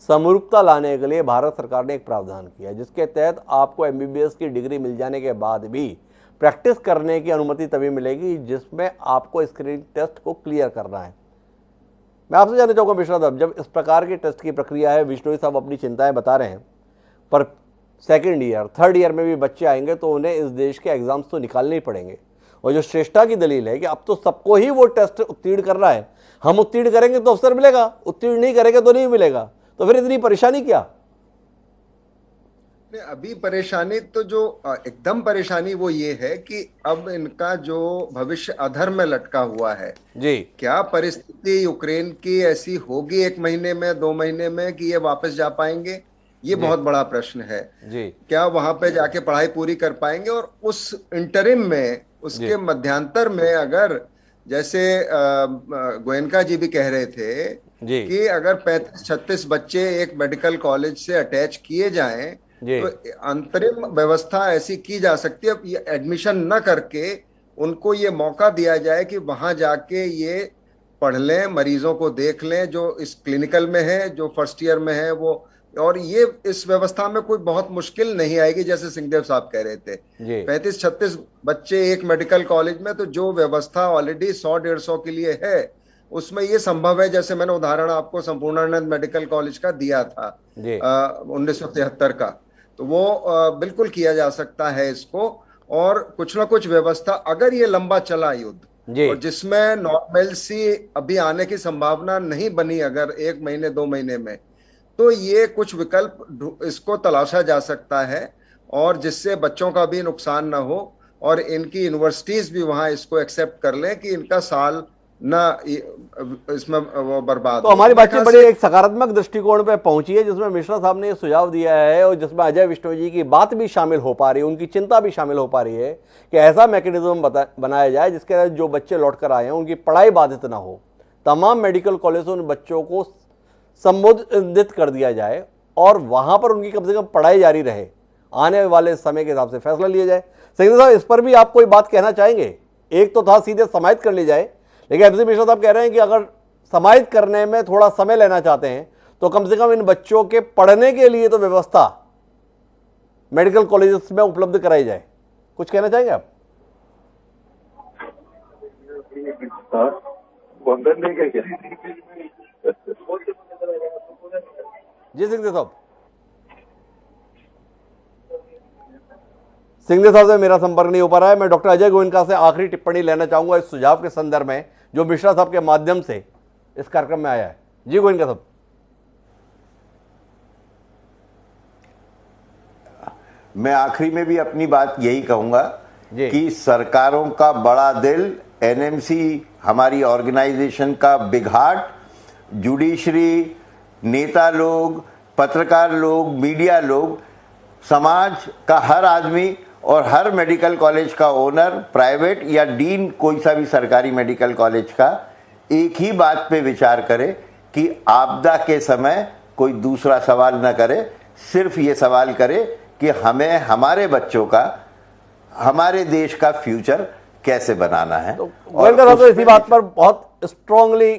समरूपता लाने के लिए भारत सरकार ने एक प्रावधान किया है, जिसके तहत आपको एमबीबीएस की डिग्री मिल जाने के बाद भी प्रैक्टिस करने की अनुमति तभी मिलेगी जिसमें आपको स्क्रीनिंग टेस्ट को क्लियर करना है। मैं आपसे जानना चाहूँगा मिश्रा साहब, जब इस प्रकार की टेस्ट की प्रक्रिया है, विष्णु साहब अपनी चिंताएं बता रहे हैं, पर 2nd ईयर 3rd ईयर में भी बच्चे आएंगे तो उन्हें इस देश के एग्जाम्स तो निकालने ही पड़ेंगे। और जो श्रेष्ठा की दलील है कि अब तो सबको ही वो टेस्ट उत्तीर्ण करना है, हम उत्तीर्ण करेंगे तो अवसर मिलेगा, उत्तीर्ण नहीं करेंगे तो नहीं मिलेगा, तो फिर इतनी परेशानी क्या? अभी परेशानी तो जो एकदम परेशानी वो ये है कि अब इनका जो भविष्य अधर में लटका हुआ है जी। क्या परिस्थिति यूक्रेन की ऐसी होगी 1 महीने में 2 महीने में कि ये वापस जा पाएंगे? ये बहुत बड़ा प्रश्न है जी। क्या वहां पे जाके पढ़ाई पूरी कर पाएंगे? और उस इंटरिम में, उसके मध्यांतर में, अगर जैसे गोयनका जी भी कह रहे थे कि अगर 35-36 बच्चे एक मेडिकल कॉलेज से अटैच किए जाएं तो अंतरिम व्यवस्था ऐसी की जा सकती है। ये एडमिशन न करके उनको ये मौका दिया जाए कि वहां जाके ये पढ़ लें, मरीजों को देख लें जो इस क्लिनिकल में है, जो 1st ईयर में है वो। और ये इस व्यवस्था में कोई बहुत मुश्किल नहीं आएगी, जैसे सिंहदेव साहब कह रहे थे। 35-36 बच्चे एक मेडिकल कॉलेज में, तो जो व्यवस्था ऑलरेडी 100-150 के लिए है उसमें ये संभव है। जैसे मैंने उदाहरण आपको संपूर्णानंद मेडिकल कॉलेज का दिया था 1973 का, तो वो बिल्कुल किया जा सकता है इसको। और कुछ ना कुछ व्यवस्था, अगर ये लंबा चला युद्ध और जिसमें नॉर्मलसी अभी आने की संभावना नहीं बनी, अगर 1 महीने 2 महीने में, तो ये कुछ विकल्प इसको तलाशा जा सकता है और जिससे बच्चों का भी नुकसान ना हो और इनकी यूनिवर्सिटीज भी वहां इसको एक्सेप्ट कर लें कि इनका साल ना इसमें वो बर्बाद। तो हमारी बातचीत बड़ी एक सकारात्मक दृष्टिकोण पे पहुंची है, जिसमें मिश्रा साहब ने ये सुझाव दिया है और जिसमें अजय विष्णु जी की बात भी शामिल हो पा रही है, उनकी चिंता भी शामिल हो पा रही है कि ऐसा मैकेनिज्म बनाया जाए जिसके तहत जो बच्चे लौट कर आए हैं उनकी पढ़ाई बाधित ना हो। तमाम मेडिकल कॉलेजों उन बच्चों को संबोधित कर दिया जाए और वहां पर उनकी कम से कम पढ़ाई जारी रहे। आने वाले समय के हिसाब से फैसला लिया जाए। संजय साहब, इस पर भी आप कोई बात कहना चाहेंगे? एक तो था सीधे समाहित कर ली जाए, लेकिन एमसी मिश्रा साहब कह रहे हैं कि अगर समाहित करने में थोड़ा समय लेना चाहते हैं तो कम से कम इन बच्चों के पढ़ने के लिए तो व्यवस्था मेडिकल कॉलेजेस में उपलब्ध कराई जाए। कुछ कहना चाहेंगे आप? जी सिंहदेव साहब। सिंहदेव साहब से मेरा संपर्क नहीं हो पा रहा है। मैं डॉक्टर अजय गोयनका से आखिरी टिप्पणी लेना चाहूंगा इस सुझाव के संदर्भ में जो मिश्रा साहब के माध्यम से इस कार्यक्रम में आया है। जी गोयनका साहब। मैं आखिरी में भी अपनी बात यही कहूंगा कि सरकारों का बड़ा दिल, एनएमसी हमारी ऑर्गेनाइजेशन का बिग हार्ट, जुडिशरी, नेता लोग, पत्रकार लोग, मीडिया लोग, समाज का हर आदमी और हर मेडिकल कॉलेज का ओनर, प्राइवेट या डीन कोई सा भी सरकारी मेडिकल कॉलेज का, एक ही बात पे विचार करे कि आपदा के समय कोई दूसरा सवाल न करे, सिर्फ ये सवाल करे कि हमें हमारे बच्चों का, हमारे देश का फ्यूचर कैसे बनाना है। तो गोयनका साहब तो इसी बात पर बहुत स्ट्रांगली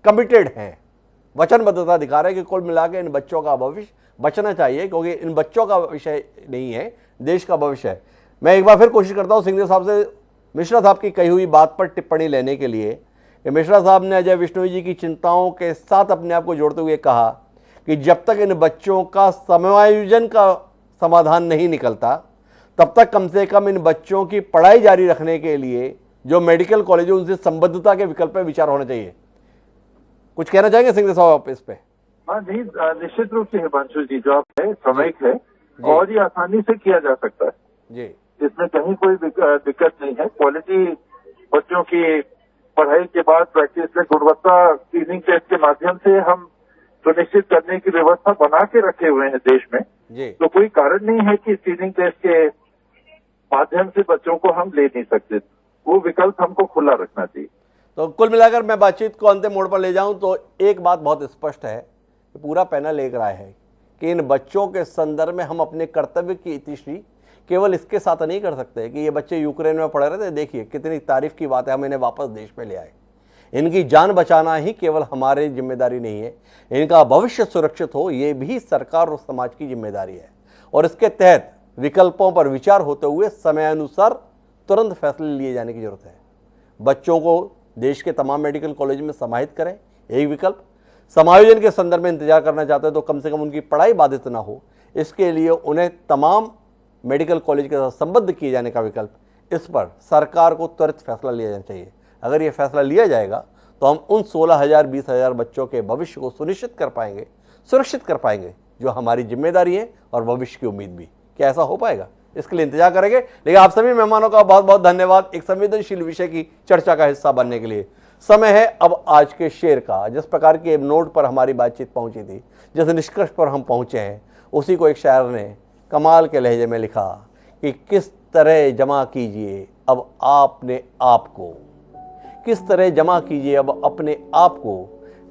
कमिटेड हैं, वचनबद्धता दिखा रहे हैं कि कुल मिला के इन बच्चों का भविष्य बचना चाहिए, क्योंकि इन बच्चों का विषय नहीं है, देश का भविष्य है। मैं एक बार फिर कोशिश करता हूं सिंघदेव साहब से मिश्रा साहब की कही हुई बात पर टिप्पणी लेने के लिए कि मिश्रा साहब ने अजय विश्नोई जी की चिंताओं के साथ अपने आप को जोड़ते हुए कहा कि जब तक इन बच्चों का समायोजन का समाधान नहीं निकलता तब तक कम से कम इन बच्चों की पढ़ाई जारी रखने के लिए जो मेडिकल कॉलेज है उनसे संबद्धता के विकल्प पर विचार होना चाहिए। कुछ कहना चाहेंगे सिंघदेव साहब आप इस पे? हाँ जी, निश्चित रूप से हिमांशु जी जो आप है सामयिक है और ये आसानी से किया जा सकता है जी, इसमें कहीं कोई दिक्कत नहीं है। क्वालिटी बच्चों की पढ़ाई के बाद प्रैक्टिस में गुणवत्ता स्क्रीनिंग टेस्ट के माध्यम से हम सुनिश्चित करने की व्यवस्था बना के रखे हुए हैं देश में जी। तो कोई कारण नहीं है कि स्क्रीनिंग टेस्ट के माध्यम से बच्चों को हम ले नहीं सकते, वो विकल्प हमको खुला रखना चाहिए। तो कुल मिलाकर मैं बातचीत को अंतिम मोड़ पर ले जाऊं तो एक बात बहुत स्पष्ट है कि पूरा पैनल एक राय है कि इन बच्चों के संदर्भ में हम अपने कर्तव्य की इतिश्री केवल इसके साथ नहीं कर सकते कि ये बच्चे यूक्रेन में पढ़ रहे थे, देखिए कितनी तारीफ की बात है, हम इन्हें वापस देश में ले आए। इनकी जान बचाना ही केवल हमारी जिम्मेदारी नहीं है, इनका भविष्य सुरक्षित हो ये भी सरकार और समाज की जिम्मेदारी है। और इसके तहत विकल्पों पर विचार होते हुए समयानुसार तुरंत फैसले लिए जाने की जरूरत है। बच्चों को देश के तमाम मेडिकल कॉलेज में समाहित करें, एक विकल्प। समायोजन के संदर्भ में इंतजार करना चाहते हैं तो कम से कम उनकी पढ़ाई बाधित ना हो, इसके लिए उन्हें तमाम मेडिकल कॉलेज के साथ संबद्ध किए जाने का विकल्प, इस पर सरकार को त्वरित फैसला लिया जाना चाहिए। अगर ये फैसला लिया जाएगा तो हम उन 16,000 20,000 बच्चों के भविष्य को सुनिश्चित कर पाएंगे, सुरक्षित कर पाएंगे, जो हमारी जिम्मेदारी है और भविष्य की उम्मीद भी। क्या ऐसा हो पाएगा? इसके लिए इंतजार करेंगे। लेकिन आप सभी मेहमानों का बहुत बहुत धन्यवाद एक संवेदनशील विषय की चर्चा का हिस्सा बनने के लिए। समय है अब आज के शेर का। जिस प्रकार के नोट पर हमारी बातचीत पहुंची थी, जिस निष्कर्ष पर हम पहुंचे हैं, उसी को एक शायर ने कमाल के लहजे में लिखा कि किस तरह जमा कीजिए अब आपने आप को, किस तरह जमा कीजिए अब अपने आप को,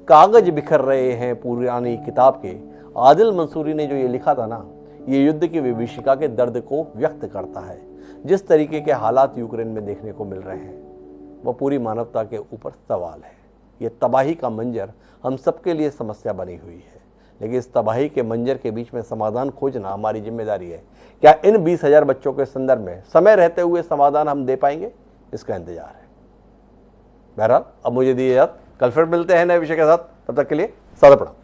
कागज बिखर रहे हैं पुरानी किताब के। आदिल मंसूरी ने जो ये लिखा था ना, ये युद्ध की विभीषिका के दर्द को व्यक्त करता है। जिस तरीके के हालात यूक्रेन में देखने को मिल रहे हैं वह पूरी मानवता के ऊपर सवाल है। ये तबाही का मंजर हम सबके लिए समस्या बनी हुई है, लेकिन इस तबाही के मंजर के बीच में समाधान खोजना हमारी जिम्मेदारी है। क्या इन 20,000 बच्चों के संदर्भ में समय रहते हुए समाधान हम दे पाएंगे? इसका इंतजार है। बहरहाल अब मुझे दीजिए इजाजत, कल फिर मिलते हैं नए विषय के साथ। तब तक के लिए सादर प्रणाम।